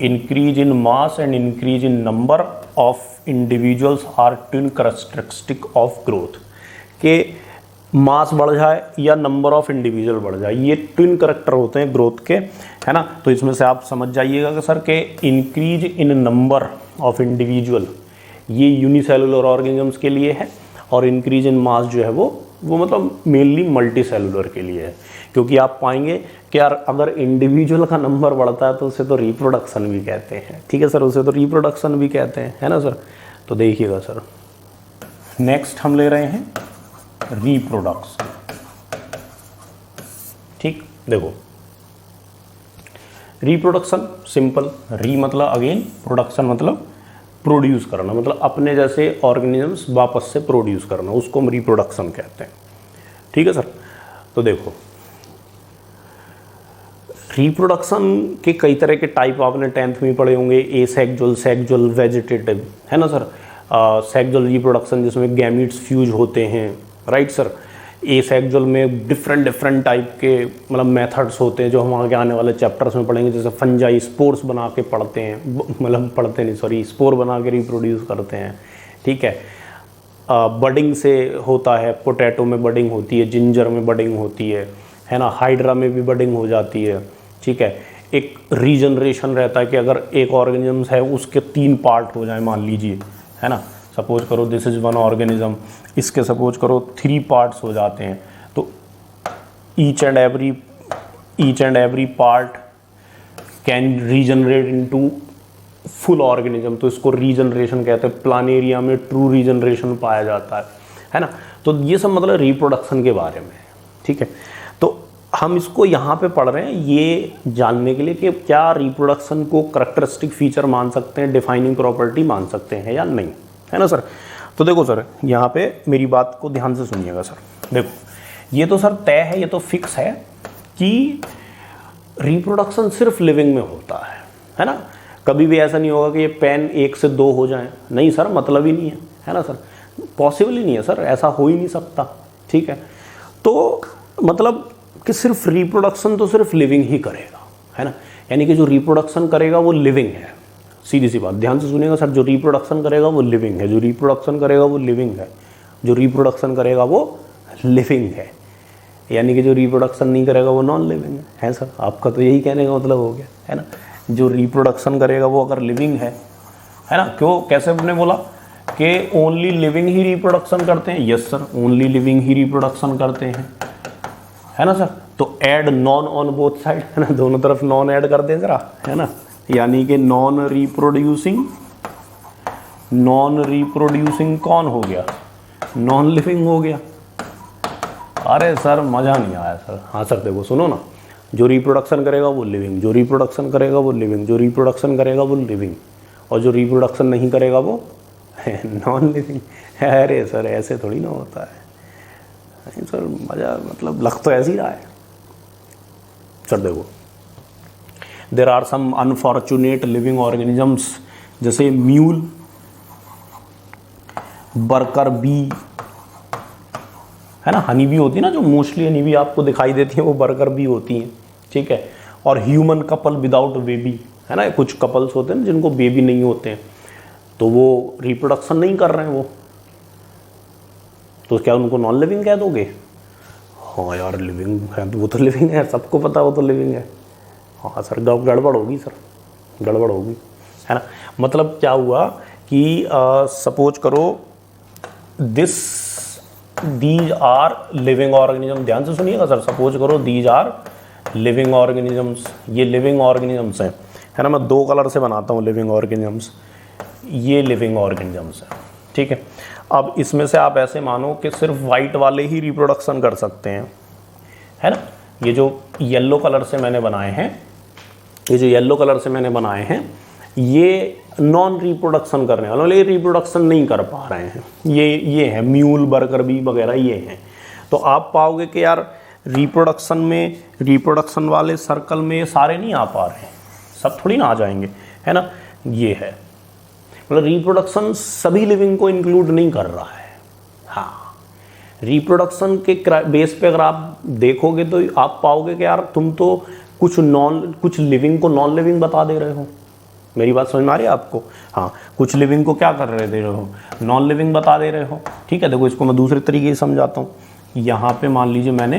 Increase in mass and increase in number of individuals are twin characteristic of growth, के मास बढ़ जाए या नंबर ऑफ इंडिविजुअल बढ़ जाए, ये ट्विन कैरेक्टर होते हैं ग्रोथ के, है ना। तो इसमें से आप समझ जाइएगा कि सर के increase in number of individual ये यूनिसेलुलर ऑर्गेनिजम्स के लिए है, और इंक्रीज इन मास जो है वो मतलब मेनली मल्टी सेलुलर के लिए है। क्योंकि आप पाएंगे कि यार अगर इंडिविजुअल का नंबर बढ़ता है तो उसे तो रिप्रोडक्शन भी कहते हैं, ठीक है सर, उसे तो रिप्रोडक्शन भी कहते हैं, है ना सर। तो देखिएगा सर, नेक्स्ट हम ले रहे हैं रिप्रोडक्शन, ठीक। देखो रिप्रोडक्शन सिंपल, री मतलब अगेन, प्रोडक्शन मतलब प्रोड्यूस करना, मतलब अपने जैसे ऑर्गेनिजम्स वापस से प्रोड्यूस करना, उसको हम रिप्रोडक्शन कहते हैं, ठीक है सर। तो देखो रिप्रोडक्शन के कई तरह के टाइप आपने 10th में पढ़े होंगे, एसेक्सुअल, सेक्सुअल, वेजिटेटिव, है ना सर। सेक्सुअल रिप्रोडक्शन जिसमें गैमीट्स फ्यूज होते हैं, राइट सर। एसेक्सुअल में डिफरेंट टाइप के मतलब मेथड्स होते हैं जो हम आगे आने वाले चैप्टर्स में पढ़ेंगे, जैसे फंजाई स्पोर्स बना के पढ़ते हैं, मतलब पढ़ते नहीं सॉरी, स्पोर बना के रिप्रोड्यूस करते हैं, ठीक है। बडिंग से होता है, पोटैटो में बडिंग होती है, जिंजर में बडिंग होती है ना, हाइड्रा में भी बडिंग हो जाती है, ठीक है। एक रीजनरेशन रहता है कि अगर एक ऑर्गेनिज्म है उसके 3 पार्ट हो जाए, मान लीजिए, है ना, सपोज करो दिस इज वन ऑर्गेनिज्म, इसके सपोज करो 3 पार्ट्स हो जाते हैं, तो each and every part can regenerate into full organism, तो इसको रीजनरेशन कहते हैं। प्लानेरिया में ट्रू रीजनरेशन पाया जाता है ना। तो ये सब मतलब रिप्रोडक्शन के बारे में, ठीक है। तो हम इसको यहाँ पे पढ़ रहे हैं ये जानने के लिए कि क्या रिप्रोडक्शन को कैरेक्टरिस्टिक फीचर मान सकते हैं, डिफाइनिंग प्रॉपर्टी मान सकते हैं या नहीं, है ना सर। तो देखो सर, यहाँ पे मेरी बात को ध्यान से सुनिएगा सर। देखो ये तो सर तय है, ये तो फिक्स है कि रिप्रोडक्शन सिर्फ लिविंग में होता है ना। कभी भी ऐसा नहीं होगा कि ये पेन 1 से 2 हो जाए, नहीं सर, मतलब ही नहीं है ना सर, पॉसिबल ही नहीं है सर, ऐसा हो ही नहीं सकता, ठीक है। तो मतलब कि सिर्फ रिप्रोडक्शन तो सिर्फ लिविंग ही करेगा, है ना, यानी कि जो रिप्रोडक्शन करेगा वो लिविंग है, सीधी सी बात, ध्यान से सुनिएगा सर। जो रिप्रोडक्शन करेगा वो लिविंग है, जो रिप्रोडक्शन करेगा वो लिविंग है, जो रिप्रोडक्शन करेगा वो लिविंग है, यानी कि जो रिप्रोडक्शन नहीं करेगा वो नॉन लिविंग है सर। आपका तो यही कहने का मतलब हो गया, है ना। जो रिप्रोडक्शन करेगा वो अगर लिविंग है ना, क्यों, कैसे आपने बोला कि ओनली लिविंग ही रिप्रोडक्शन करते हैं, यस सर, ओनली लिविंग ही रिप्रोडक्शन करते हैं, है ना सर। तो add non on both side, है ना, दोनों तरफ नॉन ऐड कर दें जरा, है ना, यानी कि नॉन रिप्रोड्यूसिंग कौन हो गया, नॉन लिविंग हो गया। अरे सर मज़ा नहीं आया सर। हाँ सर देखो सुनो ना, जो रिप्रोडक्शन करेगा वो लिविंग, जो रिप्रोडक्शन करेगा वो लिविंग, जो रिप्रोडक्शन करेगा वो लिविंग, और जो रिप्रोडक्शन नहीं करेगा वो नॉन लिविंग। अरे सर ऐसे थोड़ी ना होता है सर, मज़ा मतलब लग तो ऐसे ही रहा है सर। देखो there are some unfortunate living organisms, जैसे म्यूल, वर्कर बी, है ना, हनी बी होती है ना, जो मोस्टली हनी बी आपको दिखाई देती है वो वर्कर बी होती हैं, ठीक है। और ह्यूमन कपल विदाउट बेबी, है ना, कुछ कपल्स होते हैं जिनको बेबी नहीं होते हैं, तो वो रिप्रोडक्शन नहीं कर रहे हैं वो, तो क्या उनको नॉन लिविंग कह दोगे? हाँ यार लिविंग है, वो तो लिविंग है, सबको पता वो तो लिविंग है। हाँ सर गड़बड़ होगी सर, गड़बड़ होगी, है ना। मतलब क्या हुआ कि सपोज करो दीज आर लिविंग ऑर्गेनिज्म, ध्यान से सुनिएगा सर, सपोज करो दीज आर लिविंग ऑर्गेनिजम्स, ये लिविंग ऑर्गेनिजम्स हैं, है ना। मैं 2 कलर से बनाता हूँ लिविंग ऑर्गेनिजम्स, ये लिविंग ऑर्गेनिजम्स हैं, ठीक है। अब इसमें से आप ऐसे मानो कि सिर्फ वाइट वाले ही रिप्रोडक्शन कर सकते हैं, है ना। ये जो येलो कलर से मैंने बनाए हैं, ये जो येलो कलर से मैंने बनाए हैं, ये नॉन रिप्रोडक्शन करने वाले, ये रिप्रोडक्शन नहीं कर पा रहे हैं, ये है म्यूल, बर्गर बी वगैरह ये हैं। तो आप पाओगे कि यार रिप्रोडक्शन में, रिप्रोडक्शन वाले सर्कल में ये सारे नहीं आ पा रहे हैं, सब थोड़ी ना आ जाएंगे, है ना। ये है मतलब रिप्रोडक्शन सभी लिविंग को इंक्लूड नहीं कर रहा है। हाँ, रिप्रोडक्शन के बेस पे अगर आप देखोगे तो आप पाओगे कि यार तुम तो कुछ लिविंग को नॉन लिविंग बता दे रहे हो। मेरी बात समझ में आ रही है आपको? हाँ, कुछ लिविंग को क्या कर दे रहे हो, नॉन लिविंग बता दे रहे हो, ठीक है। देखो इसको मैं दूसरे तरीके से समझाता हूँ। यहाँ पे मान लीजिए मैंने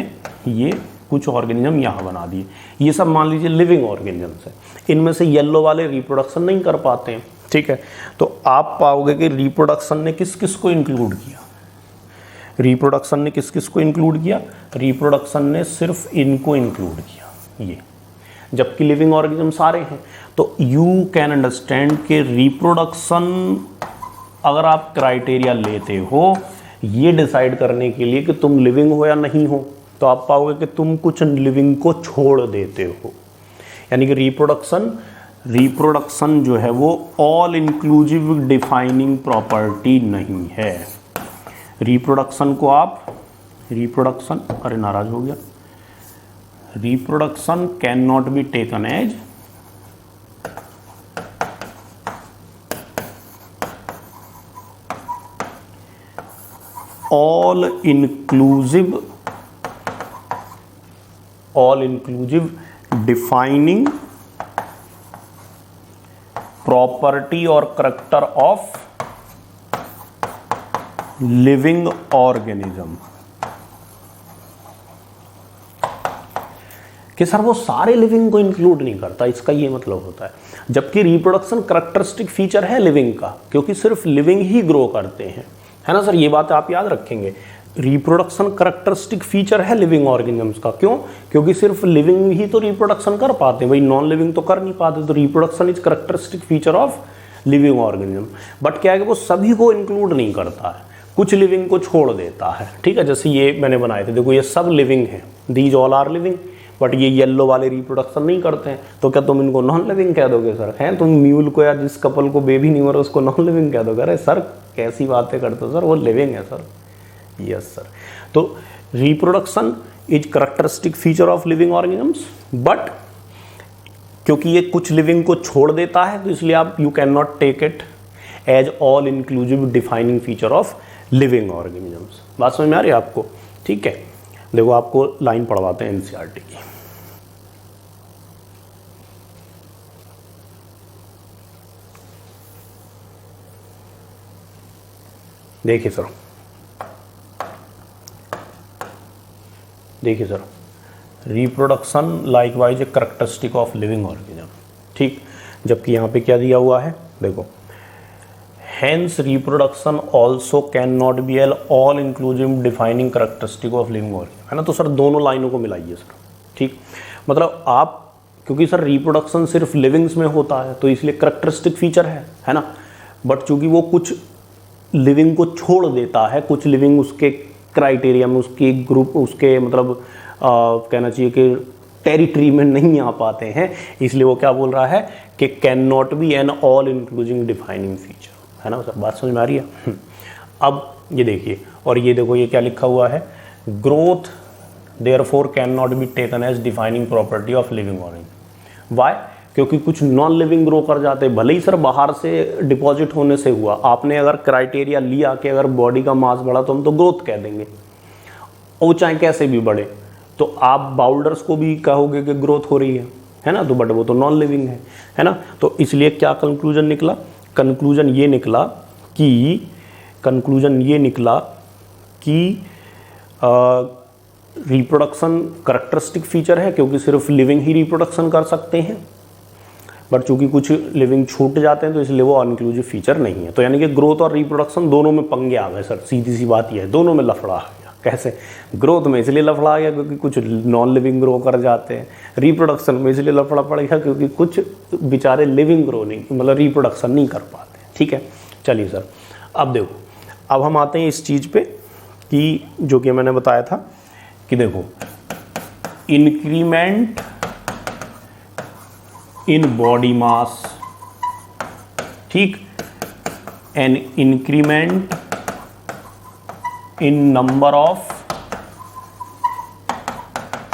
ये कुछ ऑर्गेनिज्म यहाँ बना दिए, ये सब मान लीजिए लिविंग ऑर्गेनिजम्स है, इनमें से येलो वाले रिप्रोडक्शन नहीं कर पाते हैं, ठीक है। तो आप पाओगे कि रिप्रोडक्शन ने किस किस को इंक्लूड किया, रिप्रोडक्शन ने किस किस को इंक्लूड किया, रिप्रोडक्शन ने सिर्फ इनको इंक्लूड किया, ये, जबकि लिविंग ऑर्गेनिज्म सारे हैं। तो यू कैन अंडरस्टैंड कि रिप्रोडक्शन अगर आप क्राइटेरिया लेते हो ये डिसाइड करने के लिए कि तुम लिविंग हो या नहीं हो, तो आप पाओगे कि तुम कुछ लिविंग को छोड़ देते हो। यानी कि रिप्रोडक्शन जो है वो ऑल इंक्लूसिव डिफाइनिंग प्रॉपर्टी नहीं है। रिप्रोडक्शन को आप अरे नाराज हो गया, reproduction can not be taken as all inclusive defining property or character of living organism। कि सर वो सारे लिविंग को इंक्लूड नहीं करता, इसका ये मतलब होता है। जबकि रिप्रोडक्शन करैक्टरिस्टिक फीचर है लिविंग का, क्योंकि सिर्फ लिविंग ही ग्रो करते हैं, है ना सर। ये बात आप याद रखेंगे, रिप्रोडक्शन करैक्टरिस्टिक फीचर है लिविंग ऑर्गेनिजम्स का। क्यों? क्योंकि सिर्फ लिविंग ही तो रिप्रोडक्शन कर पाते हैं, भाई नॉन लिविंग तो कर नहीं पाते। तो reproduction is characteristic feature of living organism. But क्या है कि वो सभी को इंक्लूड नहीं करता है, कुछ लिविंग को छोड़ देता है, ठीक है। जैसे ये मैंने बनाए थे, देखो ये सब लिविंग है, these all are living, but ये येलो वाले रिप्रोडक्शन नहीं करते हैं। तो क्या तुम इनको नॉन लिविंग कह दोगे सर? हैं तुम म्यूल को या जिस कपल को बेबी नहीं हो रहा उसको नॉन लिविंग कह दोगे? अरे सर कैसी बातें करते हो सर, वो लिविंग है सर। Yes sir. तो reproduction is characteristic feature of living organisms, but क्योंकि ये कुछ लिविंग को छोड़ देता है तो इसलिए आप you can not take it as all inclusive defining feature of living organisms. बात समझ में आ रही है आपको? ठीक है, देखो आपको लाइन पढ़वाते हैं एनसीईआरटी की। देखिए sir, reproduction likewise A characteristic of living organism, ठीक। जबकि यहाँ पे क्या दिया हुआ है, देखो, hence reproduction also can not B L all inclusive defining characteristic of living organism, है ना। तो सर दोनों लाइनों को मिलाइए सर, ठीक। मतलब आप, क्योंकि सर रिप्रोडक्शन सिर्फ लिविंग्स में होता है तो इसलिए करैक्टरिस्टिक फीचर है ना। बट चूंकि वो कुछ लिविंग को छोड़ देता है, कुछ लिविंग उसके क्राइटेरिया में, उसके ग्रुप, उसके मतलब कहना चाहिए कि टेरिटरी में नहीं आ पाते हैं, इसलिए वो क्या बोल रहा है कि can not be an all inclusive defining feature, है ना सर। बात समझ में आ रही है? अब ये देखिए, और ये देखो ये क्या लिखा हुआ है, growth therefore can not be taken as defining property of living organism. Why? क्योंकि कुछ नॉन लिविंग ग्रो कर जाते, भले ही सर बाहर से डिपॉजिट होने से हुआ, आपने अगर क्राइटेरिया लिया कि अगर बॉडी का मास बढ़ा तो हम तो ग्रोथ कह देंगे, वो चाहे कैसे भी बढ़े। तो आप बाउल्डर्स को भी कहोगे कि ग्रोथ हो रही है ना, तो बट वो तो नॉन लिविंग है ना। तो इसलिए क्या कंक्लूजन निकला, कंक्लूजन ये निकला कि रिप्रोडक्शन करेक्टरिस्टिक फीचर है, क्योंकि सिर्फ लिविंग ही रिप्रोडक्शन कर सकते हैं, बट चूंकि कुछ लिविंग छूट जाते हैं तो इसलिए वो अनइंक्लूसिव फीचर नहीं है। तो यानी कि ग्रोथ और रिप्रोडक्शन दोनों में पंगे आ गए सर, सीधी सी बात यह है, दोनों में लफड़ा आ गया। कैसे? ग्रोथ में इसलिए लफड़ा आ गया क्योंकि कुछ नॉन लिविंग ग्रो कर जाते हैं, रिप्रोडक्शन में इसलिए लफड़ा पड़ गया क्योंकि कुछ बेचारे लिविंग ग्रो नहीं, मतलब रिप्रोडक्शन नहीं कर पाते। ठीक है, चलिए सर, अब देखो, अब हम आते हैं इस चीज़ पे कि जो कि मैंने बताया था कि देखो, इंक्रीमेंट इन बॉडी मास, ठीक, and increment in number of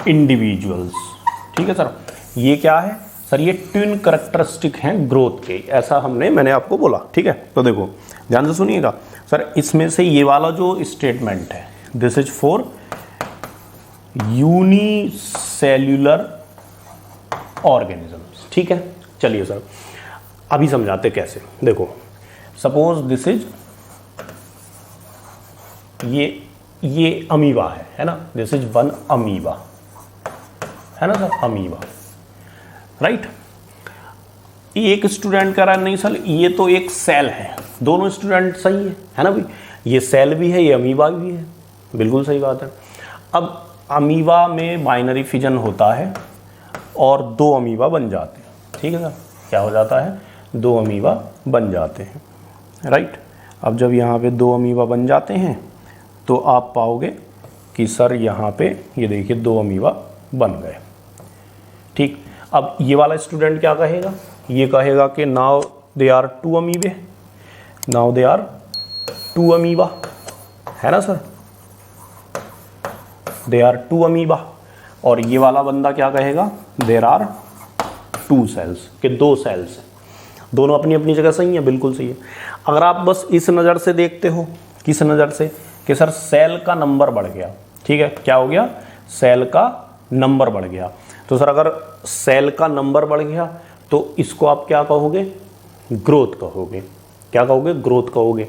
individuals. ठीक है सर, ये क्या है सर? ये ट्विन करैक्टरिस्टिक हैं ग्रोथ के, ऐसा मैंने आपको बोला। ठीक है, तो देखो ध्यान से सुनिएगा सर, इसमें से ये वाला जो स्टेटमेंट है, this is for unicellular organisms. ठीक है, चलिए सर अभी समझाते कैसे। देखो, सपोज दिस इज ये अमीबा है ना, दिस इज वन अमीबा, है ना सर, अमीबा, राइट। एक स्टूडेंट कह रहा है नहीं सर ये तो एक सेल है, दोनों स्टूडेंट सही है ना भाई, ये सेल भी है ये अमीबा भी है, बिल्कुल सही बात है। अब अमीबा में बाइनरी फिजन होता है और दो अमीबा बन जाते हैं। ठीक है सर, क्या हो जाता है? दो अमीबा बन जाते हैं, राइट। अब जब यहाँ पे दो अमीबा बन जाते हैं तो आप पाओगे कि सर यहाँ पे ये देखिए दो अमीबा बन गए। ठीक, अब ये वाला स्टूडेंट क्या कहेगा? ये कहेगा कि now they are two amoebae, now they are two amoeba, है ना sir, they are two amoeba. और ये वाला बंदा क्या कहेगा? देर आर टू सेल्स, के दो सेल्स हैं, दोनों अपनी अपनी जगह सही है, बिल्कुल सही है। अगर आप बस इस नज़र से देखते हो, किस नज़र से, कि सर सेल का नंबर बढ़ गया। ठीक है, क्या हो गया? सेल का नंबर बढ़ गया। तो सर अगर सेल का नंबर बढ़ गया तो इसको आप क्या कहोगे? ग्रोथ कहोगे। क्या कहोगे? ग्रोथ कहोगे।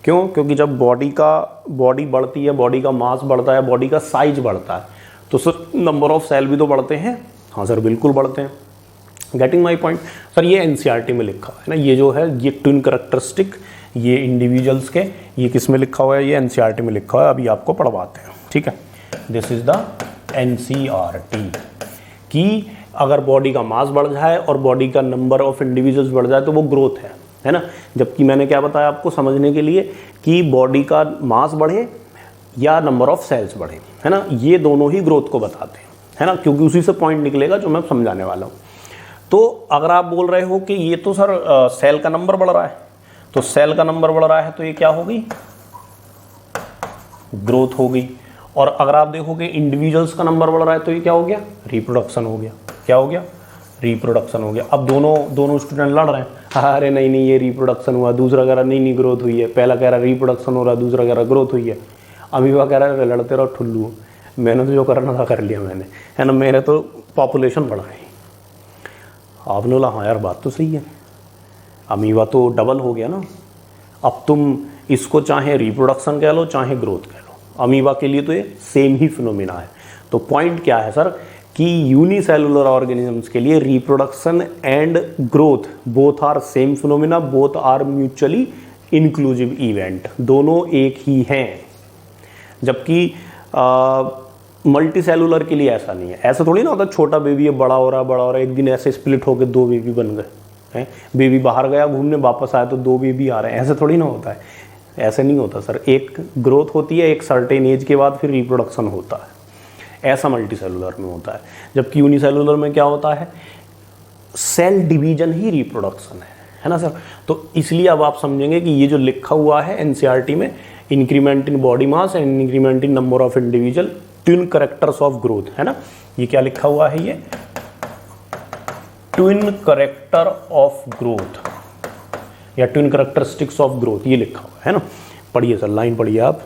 क्यों? क्योंकि जब बॉडी बढ़ती है, बॉडी का मास बढ़ता है, बॉडी का साइज बढ़ता है, तो सर नंबर ऑफ सेल भी तो बढ़ते हैं। हाँ सर, बिल्कुल बढ़ते हैं। Getting my point sir? ये एनसीईआरटी में लिखा है ना, ये जो है ये ट्विन करैक्टरिस्टिक, ये इंडिविजुअल्स के, ये किस में लिखा हुआ है? ये एनसीईआरटी में लिखा हुआ है, अभी आपको पढ़वाते हैं। ठीक है, दिस इज द एनसीईआरटी कि अगर बॉडी का मास बढ़ जाए और बॉडी का नंबर ऑफ इंडिविजुअल्स बढ़ जाए तो वो ग्रोथ है ना। जबकि मैंने क्या बताया आपको समझने के लिए कि बॉडी का मास बढ़े या नंबर ऑफ सेल्स बढ़े, है ना, ये दोनों ही ग्रोथ को बताते हैं, है ना, क्योंकि उसी से पॉइंट निकलेगा जो मैं समझाने वाला हूँ। तो अगर आप बोल रहे हो कि ये तो सर सेल का नंबर बढ़ रहा है, तो सेल का नंबर बढ़ रहा है तो ये क्या होगी? ग्रोथ हो गई। और अगर आप देखोगे इंडिविजुअल्स का नंबर बढ़ रहा है तो ये क्या हो गया? रिप्रोडक्शन हो गया। क्या हो गया? रिप्रोडक्शन हो गया। अब दोनों स्टूडेंट लड़ रहे हैं, अरे नहीं ये रिप्रोडक्शन हुआ, दूसरा कह रहा नहीं ग्रोथ हुई है, पहला कह रहा रिप्रोडक्शन हो रहा है, दूसरा कह रहा ग्रोथ हुई है। अमीबा कह रहा है लड़ते रहो ठुल्लू, मैंने तो जो करना था कर लिया मैंने, है ना, मेरे तो पॉपुलेशन बढ़ा है। आपने बोला हाँ यार बात तो सही है, अमीबा तो डबल हो गया ना। अब तुम इसको चाहे रिप्रोडक्शन कह लो चाहे ग्रोथ कह लो, अमीबा के लिए तो ये सेम ही फिनोमिना है। तो पॉइंट क्या है सर कि यूनिसेलुलर ऑर्गेनिजम्स के लिए reproduction and growth both are same phenomena, both are mutually inclusive event, दोनों एक ही हैं। जबकि मल्टी सेलुलर के लिए ऐसा नहीं है। ऐसा थोड़ी ना होता छोटा बेबी है बड़ा हो रहा है, एक दिन ऐसे स्प्लिट होकर दो बेबी बन गए हैं, बेबी बाहर गया घूमने वापस आया तो दो बेबी आ रहे हैं, ऐसे थोड़ी ना होता है। ऐसे नहीं होता सर, एक ग्रोथ होती है, एक सर्टेन एज के बाद फिर रिप्रोडक्शन होता है, ऐसा मल्टी सेलुलर में होता है। जबकि यूनिसेलुलर में क्या होता है? सेल डिवीजन ही रिप्रोडक्शन है ना सर। तो इसलिए अब आप समझेंगे कि ये जो लिखा हुआ है एनसीईआरटी में, increment in body mass and increment in number of individual twin characters of growth, है ना, ये क्या लिखा हुआ है? ये ट्विन करेक्टर ऑफ ग्रोथ या ट्विन करेक्टरिस्टिक्स ऑफ ग्रोथ, ये लिखा हुआ है ना। पढ़िए सर, लाइन पढ़िए आप,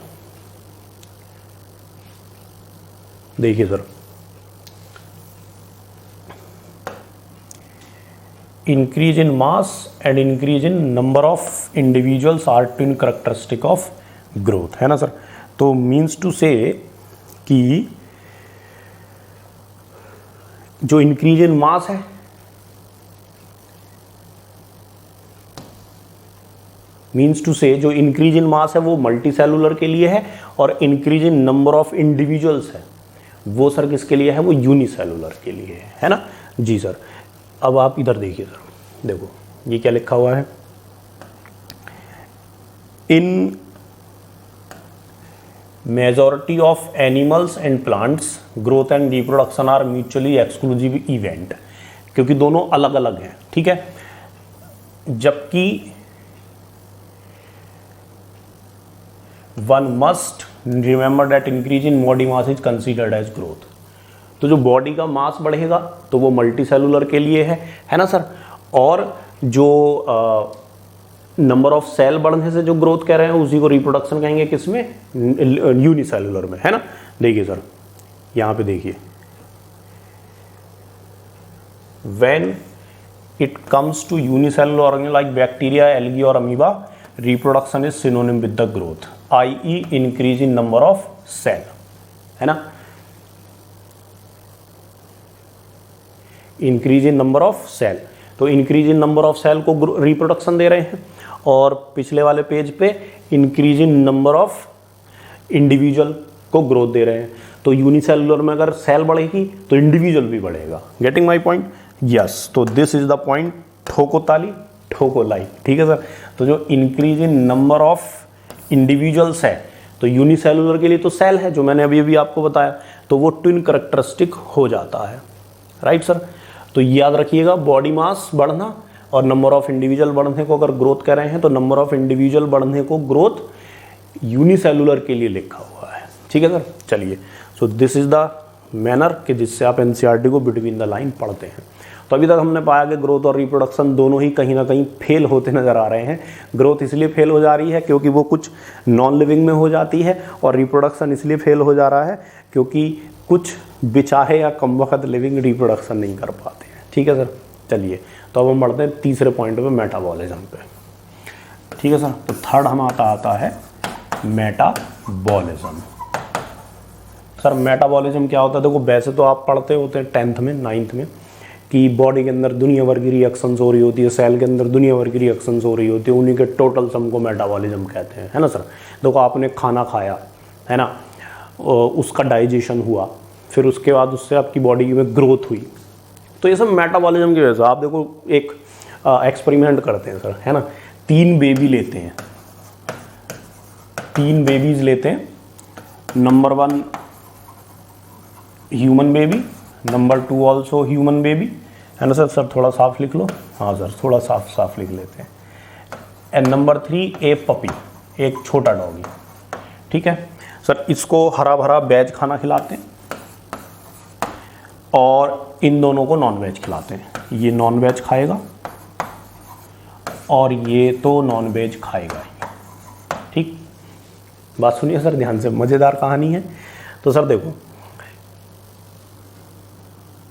देखिए sir, increase in mass and increase in number of individuals are twin characteristic of growth, है ना सर। तो मीन्स टू से कि जो इंक्रीज इन मास है, मीन्स टू से जो इंक्रीज इन मास है वो मल्टी सेलुलर के लिए है, और increase in number of individuals है वो सर किसके लिए है, वो यूनिसेलुलर के लिए है ना जी सर। अब आप इधर देखिए सर, देखो ये क्या लिखा हुआ है, in majority of animals and plants growth and reproduction are mutually exclusive event, क्योंकि दोनों अलग अलग हैं, ठीक है। जबकि one must remember that increase in body mass is considered as growth. तो जो बॉडी का मास बढ़ेगा तो वो मल्टी सेलुलर के लिए है ना सर, और जो नंबर ऑफ सेल बढ़ने से जो ग्रोथ कह रहे हैं उसी को रिप्रोडक्शन कहेंगे, किसमें, यूनिसेलुलर में, है ना। देखिए सर यहां पे देखिए, when it comes to unicellular organism like bacteria, algae और amoeba, reproduction is synonym with the growth, i.e. Increase in number of cell, है ना, increase in number of cell. तो increase in number of cell को रिप्रोडक्शन दे रहे हैं, और पिछले वाले पेज पे increase in number of individual को ग्रोथ दे रहे हैं। तो यूनिसेलुलर में अगर सेल बढ़ेगी तो इंडिविजुअल भी बढ़ेगा। Getting my point? यस। तो दिस इज द पॉइंट, ठोको ताली ठोको लाई, ठीक है सर। तो जो increase in number of individuals है, तो यूनिसेलुलर के लिए तो सेल है जो मैंने अभी अभी आपको बताया, तो वो ट्विन करेक्टरिस्टिक हो जाता है, राइट सर। तो याद रखिएगा, बॉडी मास बढ़ना और नंबर ऑफ इंडिविजुअल बढ़ने को अगर ग्रोथ कह रहे हैं तो नंबर ऑफ इंडिविजुअल बढ़ने को ग्रोथ यूनिसेलुलर के लिए लिखा हुआ है, ठीक है सर। चलिए, सो दिस इज द मैनर कि जिससे आप एनसीईआरटी को बिटवीन द लाइन पढ़ते हैं। तो अभी तक हमने पाया कि ग्रोथ और रिप्रोडक्शन दोनों ही कहीं ना कहीं फेल होते नजर आ रहे हैं। ग्रोथ इसलिए फेल हो जा रही है क्योंकि वो कुछ नॉन लिविंग में हो जाती है, और रिप्रोडक्शन इसलिए फेल हो जा रहा है क्योंकि कुछ बेचाहे या कम वक्त लिविंग रिप्रोडक्शन नहीं कर पाते हैं, ठीक है सर। चलिए, तो अब हम बढ़ते हैं तीसरे पॉइंट पे, मेटाबॉलिज्म पे, ठीक है सर। तो थर्ड हमारा आता है मेटाबॉलिज्म। सर मेटाबॉलिज्म क्या होता है? देखो, वैसे तो आप पढ़ते होते हैं 10th में 9th में कि बॉडी के अंदर दुनिया भर की रिएक्शंस हो रही होती है, सेल के अंदर दुनिया भर की रिएक्शंस हो रही होती है, उन्हीं के टोटल सम को मेटाबॉलिज्म कहते हैं, है ना सर। देखो, आपने खाना खाया, है ना, उसका डाइजेशन हुआ, फिर उसके बाद उससे आपकी बॉडी में ग्रोथ हुई, तो ये सब मेटाबॉलिज्म की वजह से। आप देखो, एक एक्सपेरिमेंट करते हैं सर, है ना, 3 बेबी लेते हैं, 3 बेबीज लेते हैं, number 1 human baby, number 2 also human baby, है ना सर। सर थोड़ा साफ लिख लो, हाँ सर थोड़ा साफ लिख लेते हैं। एंड नंबर 3 ए पपी, एक छोटा डॉगी, ठीक है सर। इसको हरा भरा वेज खाना खिलाते हैं और इन दोनों को नॉन वेज खिलाते हैं। ये नॉन वेज खाएगा और ये तो नॉन वेज खाएगा ही, ठीक। बात सुनिए सर ध्यान से, मज़ेदार कहानी है। तो सर देखो,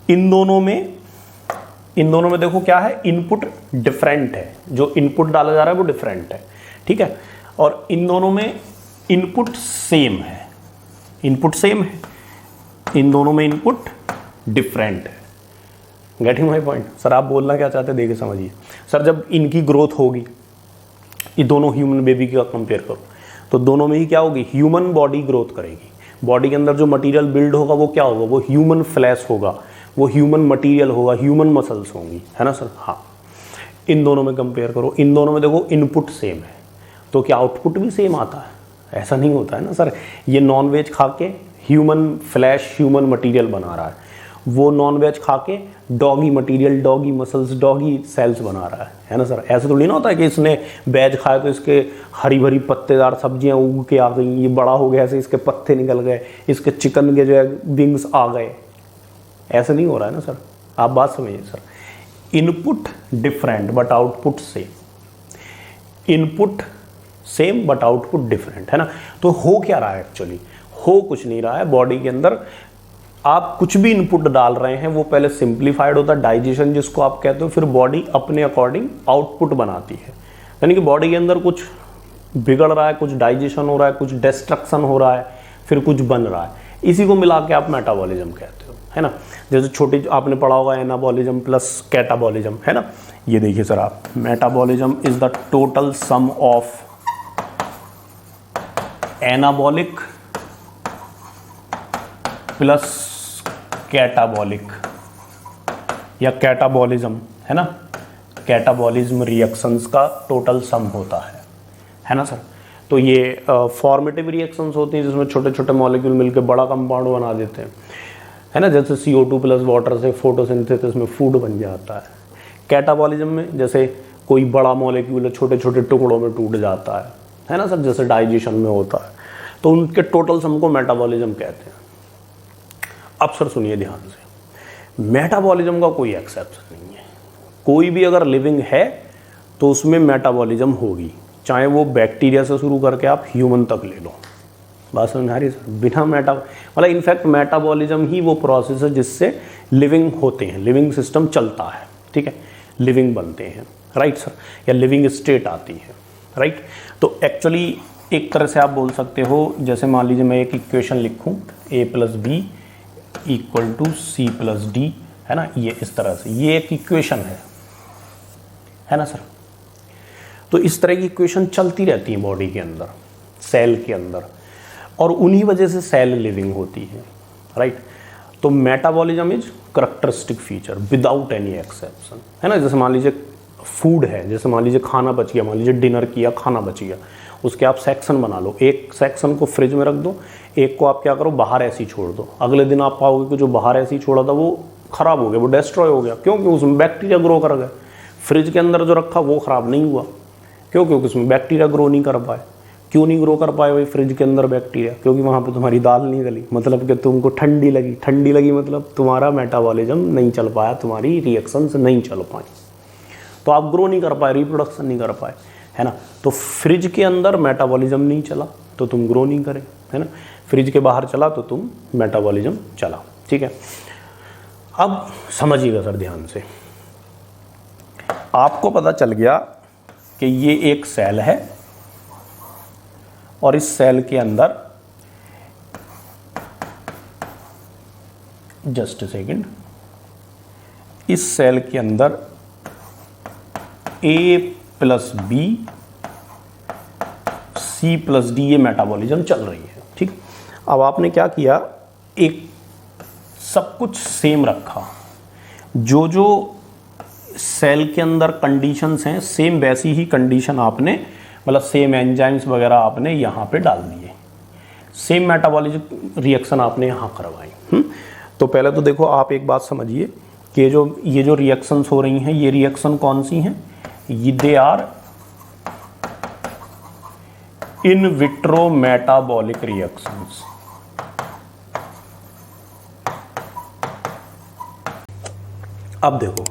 इन दोनों में देखो क्या है, इनपुट डिफरेंट है, जो इनपुट डाला जा रहा है वो डिफरेंट है, ठीक है। और इन दोनों में इनपुट सेम है, इन दोनों में इनपुट डिफरेंट है। Getting my point? सर आप बोलना क्या चाहते हैं, देखिए समझिए सर। जब इनकी ग्रोथ होगी, ये दोनों ह्यूमन बेबी का कंपेयर करो, तो दोनों में ही क्या होगी, ह्यूमन बॉडी ग्रोथ करेगी। बॉडी के अंदर जो मटेरियल बिल्ड होगा वो क्या होगा, वो ह्यूमन फ्लैश होगा, वो ह्यूमन मटेरियल होगा, ह्यूमन मसल्स होंगी, है ना सर। हाँ, इन दोनों में कंपेयर करो, इन दोनों में देखो इनपुट सेम है, तो क्या आउटपुट भी सेम आता है? ऐसा नहीं होता है ना सर। ये नॉन वेज खा के ह्यूमन फ्लैश, ह्यूमन मटेरियल बना रहा है, वो नॉन वेज खा के doggy material, doggy muscles, doggy cells बना रहा है ना सर। ऐसा थोड़ी ना होता है कि इसने वेज खाया तो इसके हरी भरी पत्तेदार सब्जियां उग के आ गई, ये बड़ा हो गया, ऐसे इसके पत्ते निकल गए, इसके चिकन के जो है विंग्स आ गए, ऐसा नहीं हो रहा है ना सर। आप बात समझिए sir, input different but output same, input same but output different, है ना। तो हो क्या रहा है एक्चुअली? हो कुछ नहीं रहा है, बॉडी के अंदर आप कुछ भी इनपुट डाल रहे हैं वो पहले सिंप्लीफाइड होता है, डाइजेशन जिसको आप कहते हो, फिर बॉडी अपने अकॉर्डिंग आउटपुट बनाती है। यानी कि बॉडी के अंदर कुछ बिगड़ रहा है, कुछ डाइजेशन हो रहा है, कुछ डिस्ट्रक्शन हो रहा है, फिर कुछ बन रहा है, इसी को मिला के आप मेटाबॉलिज्म कहते हो, है ना। जैसे छोटी आपने पढ़ा होगा एनाबॉलिज्म प्लस कैटाबॉलिज्म, है ना। ये देखिए सर आप, metabolism is the total sum of anabolic plus catabolic या कैटाबॉलिज्म, है ना। कैटाबॉलिज्म रिएक्शंस का टोटल सम होता है ना सर। तो ये फॉर्मेटिव रिएक्शंस होती हैं जिसमें छोटे छोटे मॉलिक्यूल मिलकर बड़ा कंपाउंड बना देते हैं, है ना। जैसे CO2 प्लस वाटर से फोटोसिंथेसिस में फूड बन जाता है। कैटाबॉलिज्म में जैसे कोई बड़ा मॉलिक्यूल छोटे छोटे टुकड़ों में टूट जाता है ना सर, जैसे डाइजेशन में होता है। तो उनके टोटल सम को मेटाबॉलिज्म कहते हैं। अब सर सुनिए ध्यान से, मेटाबॉलिज्म का कोई एक्सेप्शन नहीं है। कोई भी अगर लिविंग है तो उसमें मेटाबॉलिज्म होगी, चाहे वो बैक्टीरिया से शुरू करके आप ह्यूमन तक ले लो। बात समझ आ रही है सर। बिना मतलब इनफैक्ट मेटाबॉलिज्म ही वो प्रोसेस है जिससे लिविंग होते हैं, लिविंग सिस्टम चलता है, ठीक है, लिविंग बनते हैं, राइट सर, या लिविंग स्टेट आती है, राइट। तो एक्चुअली एक तरह से आप बोल सकते हो, जैसे मान लीजिए मैं एक इक्वेशन लिखूं A+B = C+D, है ना, ये इस तरह से, ये एक इक्वेशन है ना सर। तो इस तरह की इक्वेशन चलती रहती है बॉडी के अंदर, सेल के अंदर, और उन्हीं वजह से सेल लिविंग होती है, राइट। तो metabolism is characteristic feature without any exception, है ना। जैसे मान लीजिए फूड है, जैसे मान लीजिए खाना बच गया, मान लीजिए डिनर किया, खाना बच गया, उसके आप सेक्शन बना लो, एक सेक्शन को फ्रिज में रख दो, एक को आप क्या करो बाहर ऐसे ही छोड़ दो। अगले दिन आप पाओगे कि जो बाहर ऐसे ही छोड़ा था वो खराब हो गया, वो डिस्ट्रॉय हो गया। क्यों? क्योंकि उसमें बैक्टीरिया ग्रो कर गए। फ्रिज के अंदर जो रखा वो खराब नहीं हुआ, क्यों? क्योंकि उसमें बैक्टीरिया ग्रो नहीं कर पाए। क्यों नहीं ग्रो कर पाए भाई फ्रिज के अंदर बैक्टीरिया? क्योंकि वहाँ पे तुम्हारी दाल नहीं गली, मतलब कि तुमको ठंडी लगी। ठंडी लगी मतलब तुम्हारा मेटाबॉलिज्म नहीं चल पाया, तुम्हारी रिएक्शंस नहीं चल पाई, तो आप ग्रो नहीं कर पाए, रिप्रोडक्शन नहीं कर पाए, है ना। तो फ्रिज के अंदर मेटाबॉलिज्म नहीं चला तो तुम ग्रो नहीं करे, है ना। फ्रिज के बाहर चला तो तुम मेटाबॉलिज्म चला, ठीक है। अब समझिएगा सर ध्यान से, आपको पता चल गया कि ये एक सेल है और इस सेल के अंदर, जस्ट ए सेकेंड, इस सेल के अंदर A+B C+D ये मेटाबॉलिज्म चल रही है, ठीक। अब आपने क्या किया, एक सब कुछ सेम रखा, जो जो सेल के अंदर कंडीशंस हैं सेम वैसी ही कंडीशन आपने, मतलब सेम एंजाइम्स वगैरह आपने यहाँ पे डाल दिए, सेम मेटाबॉलिज्म रिएक्शन आपने यहाँ करवाई। तो पहले तो देखो आप एक बात समझिए कि ये जो रिएक्शंस हो रही हैं, ये रिएक्शन कौन सी हैं? ये they are in vitro metabolic reactions. अब देखो,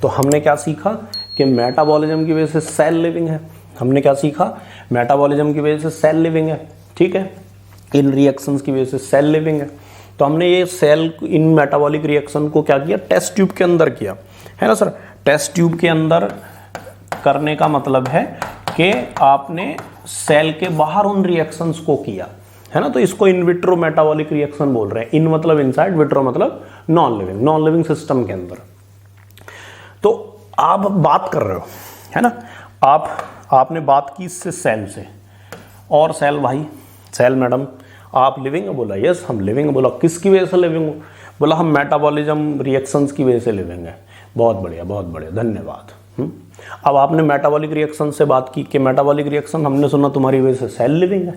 तो हमने क्या सीखा कि मेटाबॉलिज्म की वजह से सेल लिविंग है। हमने क्या सीखा? मेटाबॉलिज्म की वजह से सेल लिविंग है, ठीक है। इन रिएक्शंस की वजह से सेल लिविंग है। तो हमने ये सेल इन मेटाबॉलिक रिएक्शन को क्या किया? टेस्ट ट्यूब के अंदर किया, है ना सर। टेस्ट ट्यूब के अंदर करने का मतलब है कि आपने सेल के बाहर उन रिएक्शंस को किया, है ना। तो इसको इन विट्रो मेटाबॉलिक रिएक्शन बोल रहे हैं। इन मतलब इनसाइड, विट्रो मतलब नॉन लिविंग सिस्टम के अंदर। तो आप बात कर रहे हो, है ना, आपने बात की इससे सेल से, और सेल भाई, सेल मैडम आप लिविंग है? बोला यस हम लिविंग है। बोला किसकी वजह से लिविंग हो? बोला हम मेटाबॉलिज्म रिएक्शंस की वजह से लिविंग है। बहुत बढ़िया, धन्यवाद। अब आपने मेटाबॉलिक रिएक्शन से बात की कि मेटाबॉलिक रिएक्शन हमने सुना तुम्हारी वजह से सेल लिविंग है।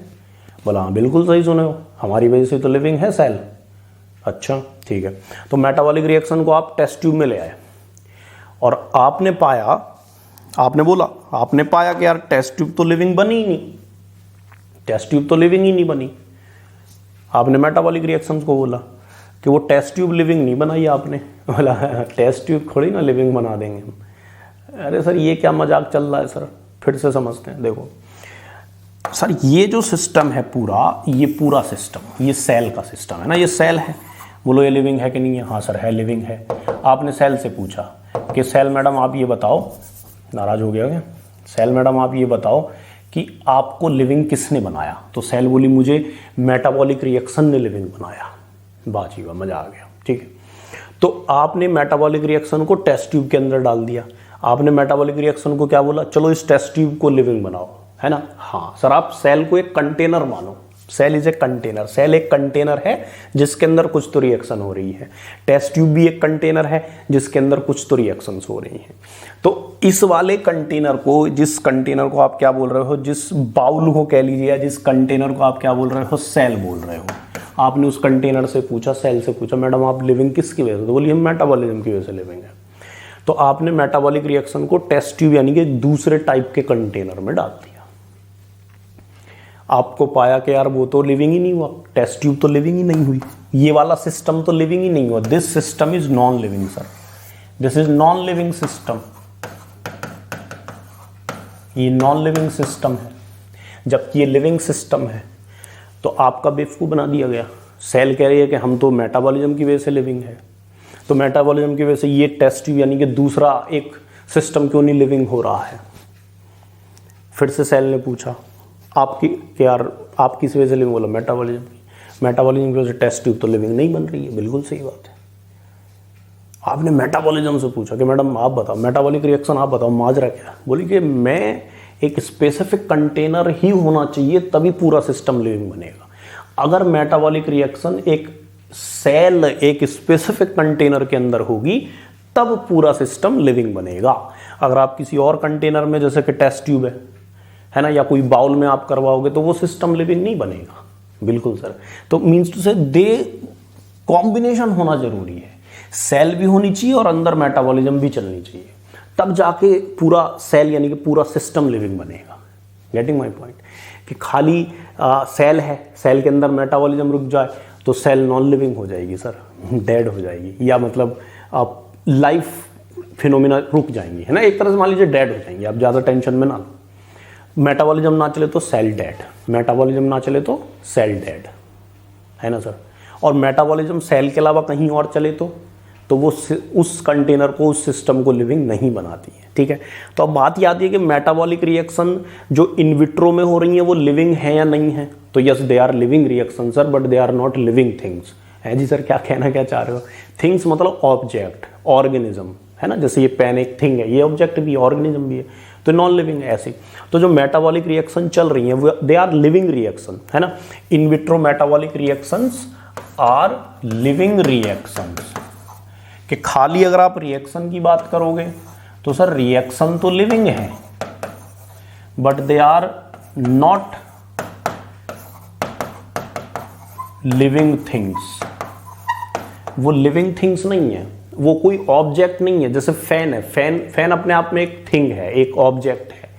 बोला हाँ बिल्कुल सही सुने हो, हमारी वजह से तो लिविंग है सेल। अच्छा ठीक है। तो मेटाबॉलिक रिएक्शन को आप टेस्ट ट्यूब में ले आए और आपने पाया कि यार टेस्ट ट्यूब तो लिविंग बनी ही नहीं, टेस्ट ट्यूब तो लिविंग ही नहीं बनी। आपने मेटाबॉलिक रिएक्शंस को बोला कि वो टेस्ट ट्यूब लिविंग नहीं बनाई आपने। बोला टेस्ट ट्यूब थोड़ी ना लिविंग बना देंगे हम। अरे सर ये क्या मजाक चल रहा है सर, फिर से समझते हैं। देखो सर, ये जो सिस्टम है पूरा, ये पूरा सिस्टम, ये सेल का सिस्टम है ना, ये सेल है। बोलो ये लिविंग है कि नहीं है? हाँ सर है, लिविंग है। आपने सेल से पूछा कि सेल मैडम आप ये बताओ, नाराज हो गया क्या? सेल मैडम आप ये बताओ कि आपको लिविंग किसने बनाया? तो सेल बोली मुझे मेटाबॉलिक रिएक्शन ने लिविंग बनाया। बाजी वाह, मजा आ गया। ठीक है, तो आपने मेटाबॉलिक रिएक्शन को टेस्ट ट्यूब के अंदर डाल दिया। आपने मेटाबॉलिक रिएक्शन को क्या बोला? चलो इस टेस्ट ट्यूब को लिविंग बनाओ, है ना? हाँ सर, आप सेल को एक कंटेनर मानो। Cell is a container. Cell एक कंटेनर है जिसके अंदर कुछ तो रिएक्शन हो रही है। टेस्ट ट्यूब भी एक कंटेनर है जिसके अंदर कुछ तो रिएक्शंस हो रही हैं। तो इस वाले कंटेनर को, जिस कंटेनर को आप क्या बोल रहे हो, जिस बाउल को कह लीजिए, या जिस कंटेनर को आप क्या बोल रहे हो, सेल बोल रहे हो। आपने उस कंटेनर से पूछा, सेल से पूछा, मैडम आप लिविंग किसकी वजह से? तो बोलिए हम मेटाबॉलिज्म की वजह से लिविंग है। तो आपने मेटाबॉलिक रिएक्शन को टेस्ट ट्यूब यानी कि दूसरे टाइप के कंटेनर में डाल दिया। आपको पाया कि यार वो तो लिविंग ही नहीं हुआ, टेस्ट ट्यूब तो लिविंग ही नहीं हुई, ये वाला सिस्टम तो लिविंग ही नहीं हुआ। This system is non living sir, this is non living system. ये नॉन लिविंग सिस्टम है, जबकि ये लिविंग सिस्टम है। तो आपका बेवकूफ़ बना दिया गया। सेल कह रही है कि हम तो मेटाबॉलिज्म की वजह से लिविंग है, तो मेटाबॉलिज्म की वजह से ये टेस्ट ट्यूब यानी कि दूसरा एक सिस्टम क्यों नहीं लिविंग हो रहा है? फिर से सेल ने पूछा आपकी कि यार आप किस वजह से लिविंग? बोला मेटाबॉलिज्म की। मेटाबॉलिज्म की वजह से टेस्ट ट्यूब तो लिविंग नहीं बन रही है। बिल्कुल सही बात है। आपने मेटाबॉलिज्म से पूछा कि मैडम आप बताओ, मेटाबॉलिक रिएक्शन आप बताओ, माजरा क्या? बोली कि मैं एक स्पेसिफिक कंटेनर ही होना चाहिए तभी पूरा सिस्टम लिविंग बनेगा। अगर मेटाबॉलिक रिएक्शन एक सेल, एक स्पेसिफिक कंटेनर के अंदर होगी तब पूरा सिस्टम लिविंग बनेगा। अगर आप किसी और कंटेनर में, जैसे कि टेस्ट ट्यूब है ना, या कोई बाउल में आप करवाओगे तो वो सिस्टम लिविंग नहीं बनेगा। बिल्कुल सर। तो मीन्स टू से दे कॉम्बिनेशन होना जरूरी है। सेल भी होनी चाहिए और अंदर मेटाबॉलिज्म भी चलनी चाहिए, तब जाके पूरा सेल यानी कि पूरा सिस्टम लिविंग बनेगा। Getting my point? कि खाली सेल है, सेल के अंदर मेटाबॉलिज्म रुक जाए तो सेल नॉन लिविंग हो जाएगी सर, डेड हो जाएगी, या मतलब लाइफ फिनोमिना रुक जाएंगी, है ना। एक तरह से मान लीजिए डेड हो जाएंगी। आप ज़्यादा टेंशन में ना लो। मेटाबॉलिज्म ना चले तो सेल डेड, मेटाबॉलिज्म ना चले तो सेल डेड, है ना सर। और मेटाबॉलिज्म सेल के अलावा कहीं और चले तो वो उस कंटेनर को, उस सिस्टम को लिविंग नहीं बनाती है। ठीक है, तो अब बात याद है कि मेटाबॉलिक रिएक्शन जो इन विट्रो में हो रही है वो लिविंग है या नहीं है? तो yes, they are living reaction sir, but they are not living things. है जी सर, क्या कहना क्या चाह रहे हो? थिंग्स मतलब ऑब्जेक्ट, ऑर्गेनिज्म, है ना। जैसे ये पेन एक थिंग है, ये ऑब्जेक्ट भी, ऑर्गेनिज्म भी है, तो नॉन लिविंग है ऐसे। तो जो मेटाबॉलिक रिएक्शन चल रही है वो दे आर लिविंग रिएक्शन, है ना। In vitro metabolic reactions are living reactions. कि खाली अगर आप रिएक्शन की बात करोगे तो सर रिएक्शन तो लिविंग है, but they are not living things. वो लिविंग थिंग्स नहीं है, वो कोई ऑब्जेक्ट नहीं है। जैसे फैन है, फैन अपने आप में एक थिंग है, एक ऑब्जेक्ट है,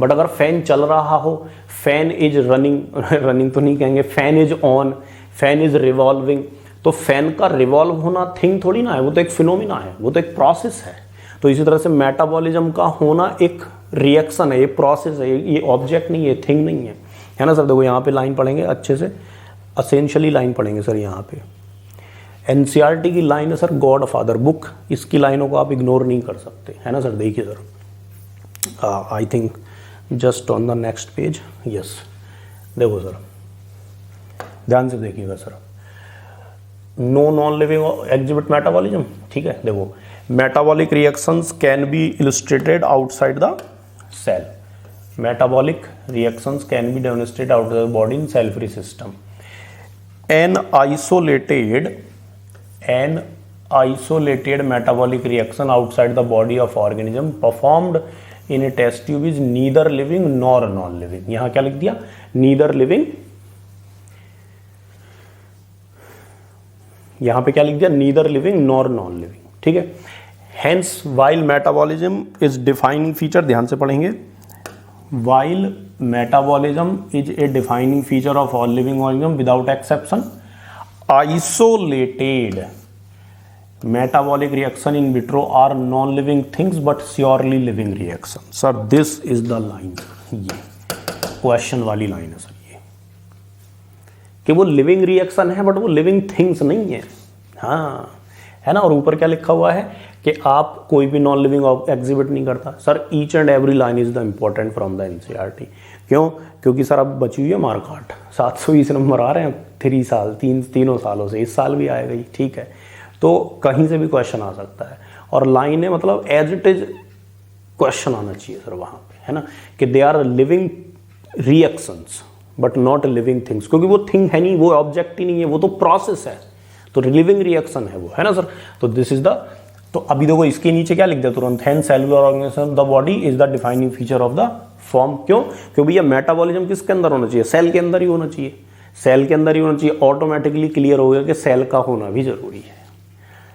बट अगर फैन चल रहा हो, फैन इज रनिंग, रनिंग तो नहीं कहेंगे, fan is on, fan is revolving, तो फैन का रिवॉल्व होना थिंग थोड़ी ना है, वो तो एक फिनोमिना है, वो तो एक प्रोसेस है। तो इसी तरह से मेटाबॉलिज्म का होना एक रिएक्शन है, ये प्रोसेस है, ये ऑब्जेक्ट नहीं है, थिंग नहीं है ना सर। देखो यहाँ पे लाइन पढ़ेंगे अच्छे से, असेंशियली लाइन पढ़ेंगे सर। यहाँ पे एनसीईआरटी की लाइन है सर, गॉड फादर बुक, इसकी लाइनों को आप इग्नोर नहीं कर सकते, है ना सर। देखिए sir, I think just on the next page, yes. देखो सर, ध्यान से देखिएगा sir. No non living exhibit metabolism, ठीक है। देखो, metabolic reactions can be illustrated outside the cell. Metabolic reactions can be demonstrated outside the body in cell free system. An isolated metabolic reaction outside the body of organism performed in a test tube is neither living nor non-living। यहां क्या लिख दिया? neither living, यहां पे क्या लिख दिया? neither living nor non-living, ठीक है। Hence while metabolism is defining feature, ध्यान से पढ़ेंगे, while metabolism is a defining feature of all living organism without exception, isolated metabolic reaction in vitro are non-living things but surely living reaction। sir this is the line, ये क्वेश्चन वाली लाइन है सर, ये कि वो लिविंग रिएक्शन है बट वो लिविंग थिंग्स नहीं है, हाँ, है ना। और ऊपर क्या लिखा हुआ है कि आप कोई भी नॉन लिविंग एग्जिबिट नहीं करता। Sir each and every line is the important from the NCERT. क्यों? क्योंकि सर अब बची हुई है मार्कआउट, 720 नंबर आ रहे हैं 3 साल, तीनों सालों से, इस साल भी आएगा ही, ठीक है। तो कहीं से भी क्वेश्चन आ सकता है, और लाइन है मतलब एज इट इज क्वेश्चन आना चाहिए सर वहाँ पे, है ना, कि they are living reactions but not living things, क्योंकि वो थिंग है नहीं, वो ऑब्जेक्ट ही नहीं है, वो तो प्रोसेस है, तो लिविंग रिएक्शन है वो, है ना सर। तो दिस इज द, तो अभी देखो इसके नीचे क्या लिख दिया तुरंत, hence cellular organisation of the body is the defining feature of the form. क्यों? क्योंकि ये मेटाबॉलिज्म किसके अंदर होना चाहिए? सेल के अंदर ही होना चाहिए, सेल के अंदर ही होना चाहिए। ऑटोमेटिकली क्लियर हो गया कि सेल का होना भी जरूरी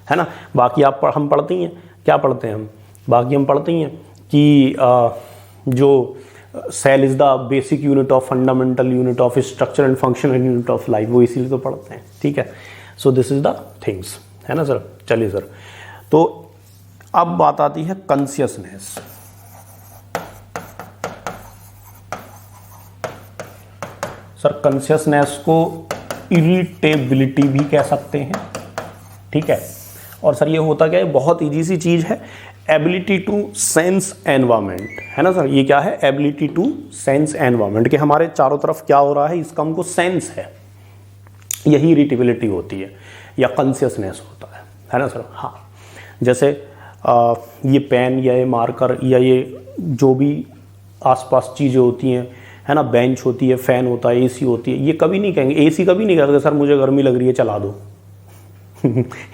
है ना। बाकी हम पढ़ते ही हैं, क्या पढ़ते हैं हम, बाकी हम पढ़ते ही हैं कि जो cell is the basic unit of, fundamental unit of structure and functional unit of life, वो इसीलिए तो पढ़ते हैं, ठीक है। So this is the things, है ना सर। चलिए सर, तो अब बात आती है कॉन्शियसनेस। सर कॉन्शियसनेस को इरिटेबिलिटी भी कह सकते हैं, ठीक है। और सर ये होता क्या है, बहुत इजी सी चीज है, एबिलिटी टू सेंस एनवायरमेंट, है ना सर। ये क्या है? एबिलिटी टू सेंस एनवायरमेंट, कि हमारे चारों तरफ क्या हो रहा है इसका हमको सेंस है, यही इरिटेबिलिटी होती है या कॉन्शियसनेस होता है ना सर। हाँ, जैसे ये पेन या ये मार्कर या ये जो भी आसपास चीज़ें होती हैं, है ना, बेंच होती है, फैन होता है, एसी होती है, ये कभी नहीं कहेंगे, एसी कभी नहीं कहता सर मुझे गर्मी लग रही है चला दो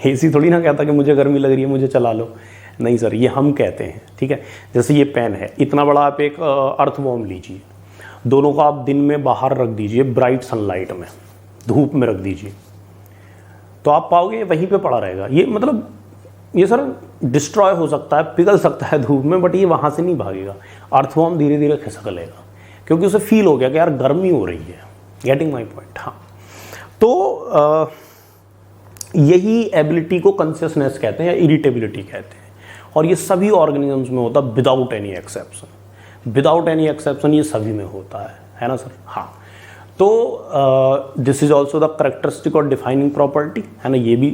एसी थोड़ी ना कहता कि मुझे गर्मी लग रही है मुझे चला लो, नहीं सर, ये हम कहते हैं, ठीक है। जैसे ये पेन है, इतना बड़ा आप एक अर्थवॉर्म लीजिए, दोनों को आप दिन में बाहर रख दीजिए, ब्राइट सनलाइट में, धूप में रख दीजिए, तो आप पाओगे वहीं पे पड़ा रहेगा। ये मतलब ये सर डिस्ट्रॉय हो सकता है, पिघल सकता है धूप में, बट ये वहाँ से नहीं भागेगा। अर्थवॉर्म धीरे धीरे खिसक लेगा, क्योंकि उसे फील हो गया कि यार गर्मी हो रही है। Getting my point? हाँ, तो यही एबिलिटी को कॉन्शियसनेस कहते हैं या इरिटेबिलिटी कहते हैं, और ये सभी ऑर्गेनिजम्स में होता है without any exception, without any exception ये सभी में होता है ना सर। हाँ, तो this is also the characteristic और डिफाइनिंग प्रॉपर्टी, है ना, ये भी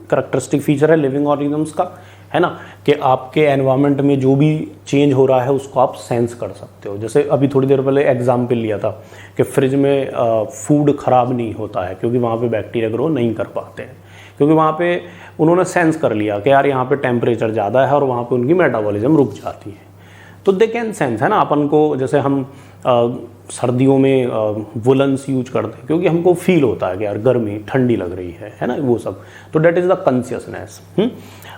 करेक्टरिस्टिक फीचर है लिविंग ऑर्गेनिजम्स का, है ना, कि आपके एनवायरनमेंट में जो भी चेंज हो रहा है उसको आप सेंस कर सकते हो। जैसे अभी थोड़ी देर पहले एग्जाम्पल लिया था कि फ्रिज में फूड ख़राब नहीं होता है, क्योंकि वहाँ पे बैक्टीरिया ग्रो नहीं कर पाते हैं, क्योंकि वहाँ पे उन्होंने सेंस कर लिया कि यार यहाँ पे टेम्परेचर ज़्यादा है और वहाँ पे उनकी मेटाबॉलिज्म रुक जाती है, तो दे कैन सेंस, है ना। अपन को जैसे हम सर्दियों में वुलन्स यूज करते हैं, क्योंकि हमको फील होता है कि यार गर्मी ठंडी लग रही है ना, वो सब, तो डेट इज़ द कॉन्शियसनेस।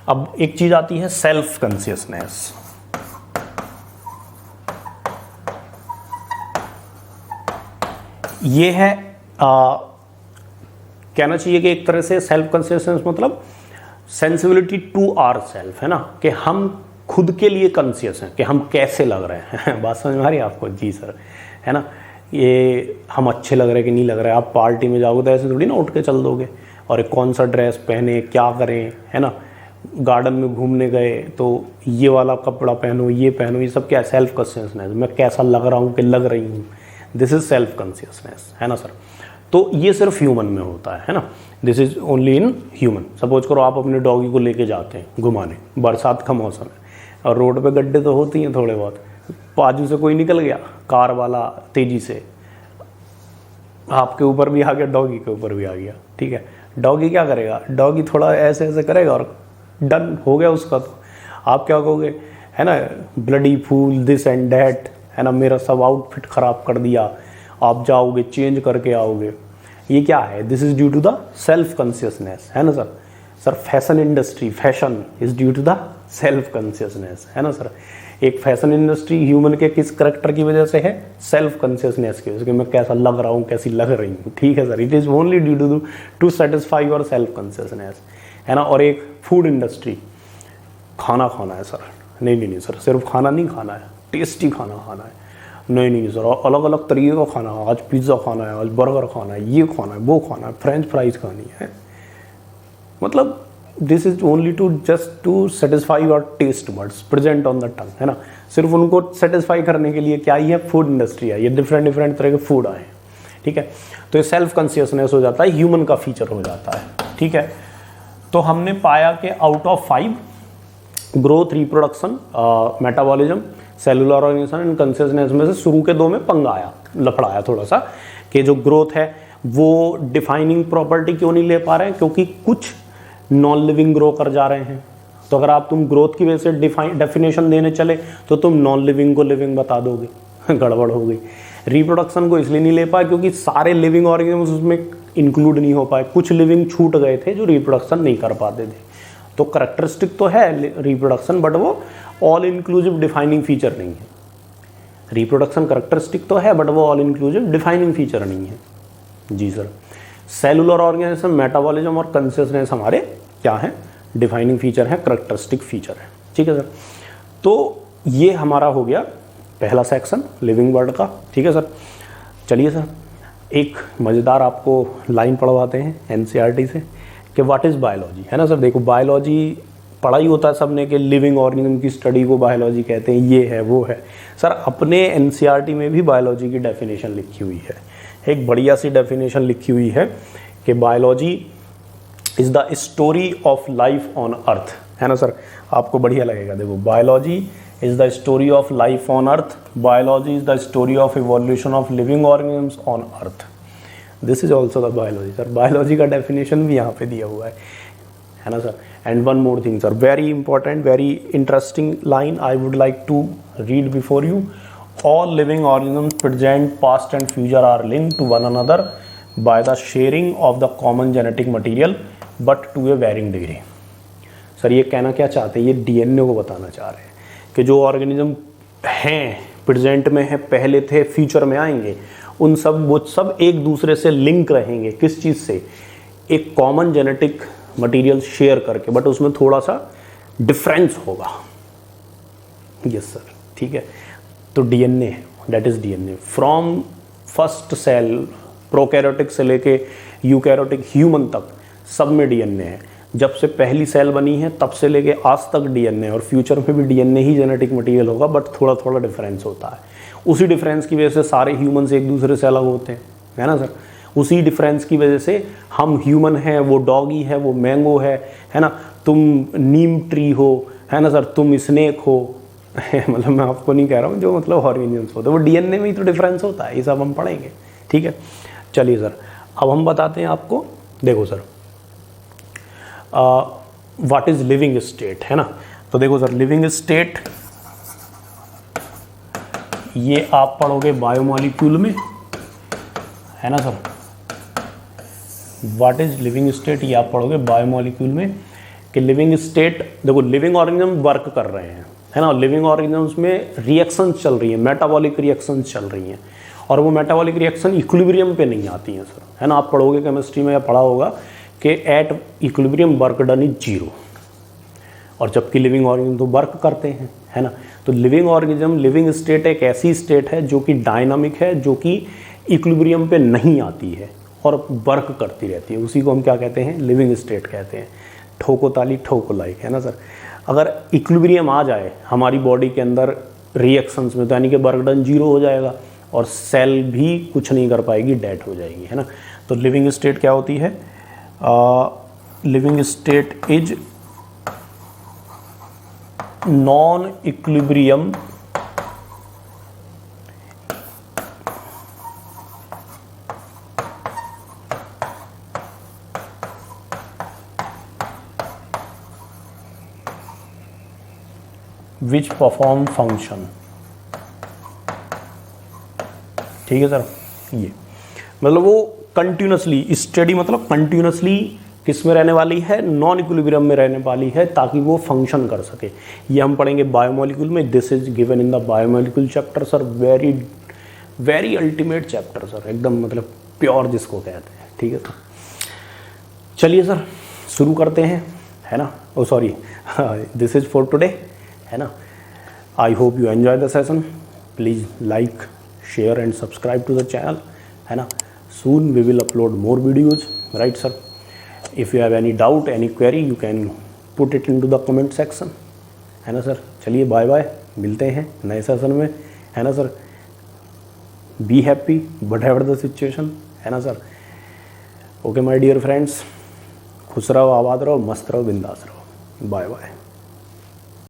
अब एक चीज़ आती है सेल्फ कॉन्शियसनेस। ये है कहना चाहिए कि एक तरह से सेल्फ कॉन्शियसनेस मतलब सेंसिबिलिटी टू आवर सेल्फ, है ना, कि हम खुद के लिए कॉन्शियस हैं कि हम कैसे लग रहे हैं बात समझ में आ रही है आपको? जी सर, है ना, ये हम अच्छे लग रहे हैं कि नहीं लग रहे हैं। आप पार्टी में जाओगे तो ऐसे थोड़ी ना उठ के चल दोगे और एक कौन सा ड्रेस पहने, क्या करें, है ना। गार्डन में घूमने गए तो ये वाला कपड़ा पहनो, ये पहनो, ये सब क्या है? सेल्फ कॉन्शियसनेस, मैं कैसा लग रहा हूँ कि लग रही हूँ, दिस इज सेल्फ कॉन्शियसनेस, है ना सर। तो ये सिर्फ ह्यूमन में होता है ना, this is only in human. Suppose करो आप अपने डॉगी को लेके जाते हैं घुमाने, बरसात का मौसम है और रोड पे गड्ढे तो होती हैं थोड़े बहुत, बाजू से कोई निकल गया कार वाला तेजी से, आपके ऊपर भी आ गया, डॉगी के ऊपर भी आ गया, ठीक है। डॉगी क्या करेगा? डॉगी थोड़ा ऐसे ऐसे करेगा और डन हो गया उसका। तो आप क्या कहोगे, है ना, bloody fool, this and that, है ना, मेरा सब आउटफिट ख़राब कर दिया। आप जाओगे चेंज करके आओगे, ये क्या है? This is due to the self consciousness, है ना sir. Sir fashion industry, fashion is due to the self consciousness, है ना सर। एक फैशन इंडस्ट्री ह्यूमन के किस करेक्टर की वजह से है? सेल्फ कॉन्शियसनेस की वजह से, मैं कैसा लग रहा हूँ, कैसी लग रही हूँ, ठीक है sir. It is only due to satisfy your self consciousness, है ना। और एक फूड इंडस्ट्री, खाना खाना है सर, नहीं सर, सिर्फ खाना नहीं खाना है, टेस्टी खाना खाना है, नहीं सर, अलग अलग तरीके का खाना है, आज पिज़्ज़ा खाना है, आज बर्गर खाना है, ये खाना है, वो खाना है, फ्रेंच फ्राइज खानी है, मतलब this is only to just to satisfy your taste buds present on the tongue, है ना। सिर्फ उनको सेटिस्फाई करने के लिए क्या ही है, फूड इंडस्ट्री है, ये डिफरेंट तरह के फूड आए, ठीक है। तो ये सेल्फ कॉन्शियसनेस हो जाता है, ह्यूमन का फीचर हो जाता है, ठीक है। तो हमने पाया कि out of 5 growth, reproduction, metabolism, cellular organisation and consciousness में से शुरू के 2 में पंगा आया, लफड़ाया थोड़ा सा, कि जो ग्रोथ है वो डिफाइनिंग प्रॉपर्टी क्यों नहीं ले पा रहे हैं, क्योंकि कुछ नॉन लिविंग ग्रो कर जा रहे हैं। तो अगर आप तुम ग्रोथ की वजह से डेफिनेशन देने चले तो तुम नॉन लिविंग को लिविंग बता दोगे, गड़बड़ हो गई। रिप्रोडक्शन को इसलिए नहीं ले पाए क्योंकि सारे लिविंग ऑर्गेनिजम्स उसमें इंक्लूड नहीं हो पाए, कुछ लिविंग छूट गए थे जो रिप्रोडक्शन नहीं कर पाते थे। तो करैक्टरिस्टिक तो है रिप्रोडक्शन, बट वो ऑल इंक्लूसिव डिफाइनिंग फीचर नहीं है। रिप्रोडक्शन करैक्टरिस्टिक तो है, बट वो ऑल इंक्लूसिव डिफाइनिंग फीचर नहीं है। जी सर। सेलुलर ऑर्गेनाइजेशन, मेटाबॉलिज्म और कॉन्शियसनेस हमारे क्या हैं, डिफाइनिंग फीचर है, करैक्टरिस्टिक फीचर है। ठीक है सर। तो ये हमारा हो गया पहला सेक्शन लिविंग वर्ल्ड का। ठीक है सर। चलिए सर, एक मज़ेदार आपको लाइन पढ़वाते हैं एनसीईआरटी से कि व्हाट इज़ बायोलॉजी, है ना सर। देखो, बायोलॉजी पढ़ा ही होता है सबने कि लिविंग ऑर्गेनिज्म की स्टडी को बायोलॉजी कहते हैं, ये है वो है। सर अपने एनसीईआरटी में भी बायोलॉजी की डेफिनेशन लिखी हुई है, एक बढ़िया सी डेफिनेशन लिखी हुई है कि biology is the story of life on earth, है ना सर। आपको बढ़िया लगेगा। देखो, biology is the story of life on earth, biology is the story of evolution of living organisms on earth. This is also the biology sir. Biology का डेफिनेशन भी यहाँ पे दिया हुआ है ना sir. And one more thing sir, very important, very interesting line I would like to read before you. All living organisms present, past and future are linked to one another by the sharing of the common genetic material, but to a varying degree। Sir ये कहना क्या चाहते हैं, ये डीएनए को बताना चाह रहे हैं कि जो ऑर्गेनिज्म हैं, प्रेजेंट में हैं, पहले थे, फ्यूचर में आएंगे, उन सब वो सब एक दूसरे से लिंक रहेंगे। किस चीज़ से? एक कॉमन जेनेटिक मटेरियल शेयर करके, बट उसमें थोड़ा सा डिफरेंस होगा। यस सर, ठीक है। तो DNA, that is DNA from first cell, prokaryotic से लेके यूकैरियोटिक ह्यूमन तक, सब में डीएनए है। जब से पहली सेल बनी है तब से लेके आज तक डीएनए, और फ्यूचर में भी डीएनए ही जेनेटिक मटेरियल होगा, बट थोड़ा थोड़ा डिफरेंस होता है। उसी डिफरेंस की वजह से सारे ह्यूमन से एक दूसरे से अलग होते हैं, है ना सर। उसी डिफरेंस की वजह से हम ह्यूमन हैं, वो डॉगी है, वो मैंगो है ना, तुम नीम ट्री हो, है ना सर, तुम स्नेक हो। मतलब मैं आपको नहीं कह रहा हूँ, जो मतलब ऑर्गेनिजम्स होते हैं वो डीएनए में ही तो डिफरेंस होता है। ये सब हम पढ़ेंगे, ठीक है। चलिए सर, अब हम बताते हैं आपको। देखो sir, what is living state, है ना। तो देखो सर, लिविंग स्टेट ये आप पढ़ोगे बायोमॉलिक्यूल में, है ना sir. What is living state ये आप पढ़ोगे बायोमॉलिक्यूल में कि लिविंग स्टेट, देखो लिविंग ऑर्गेनिज्म वर्क कर रहे हैं, है ना। लिविंग ऑर्गेनिजम्स में रिएक्शंस चल रही हैं, मेटाबॉलिक रिएक्शंस चल रही हैं, और वो मेटाबॉलिक रिएक्शन इक्विलिब्रियम पे नहीं आती हैं सर, है ना। आप पढ़ोगे केमिस्ट्री में या पढ़ा होगा कि at equilibrium work done is 0, और जबकि लिविंग ऑर्गेनिज्म तो वर्क करते हैं, है ना। तो लिविंग ऑर्गेनिज्म, लिविंग स्टेट एक ऐसी स्टेट है जो कि डायनामिक है, जो कि इक्विलिब्रियम पे नहीं आती है और वर्क करती रहती है। उसी को हम क्या कहते हैं, लिविंग स्टेट कहते हैं। ठोको ताली ठोको लाइक, है ना सर। अगर इक्विलिब्रियम आ जाए हमारी बॉडी के अंदर रिएक्शंस में, तो यानी कि वर्क डन 0 हो जाएगा और सेल भी कुछ नहीं कर पाएगी, डेड हो जाएगी, है ना। तो लिविंग स्टेट क्या होती है? Living state is non equilibrium which perform function. ठीक है सर। ये मतलब वो कंटिन्यूसली स्टडी, मतलब कंटिन्यूसली किस में रहने वाली है, नॉन इक्विलिब्रियम में रहने वाली है, ताकि वो फंक्शन कर सके। ये हम पढ़ेंगे बायोमॉलिक्यूल में। This is given in the biomolecule chapter sir. Very very ultimate chapter sir, एकदम मतलब प्योर जिसको कहते हैं, ठीक है। तो चलिए सर शुरू करते हैं, है ना। Oh sorry, this is for today, है ना। I hope you enjoy the session. Please like, share and subscribe to the channel, है ना। Soon we will upload more videos, right sir. If you have any doubt, any query, you can put it in to the comment section, है ना सर। चलिए बाय बाय, मिलते हैं नए सेशन में, है ना sir. Be happy whatever the situation, है ना sir. Okay my dear friends, खुश रहो, आबाद रहो, मस्त रहो, बिंदास रहो। Bye bye.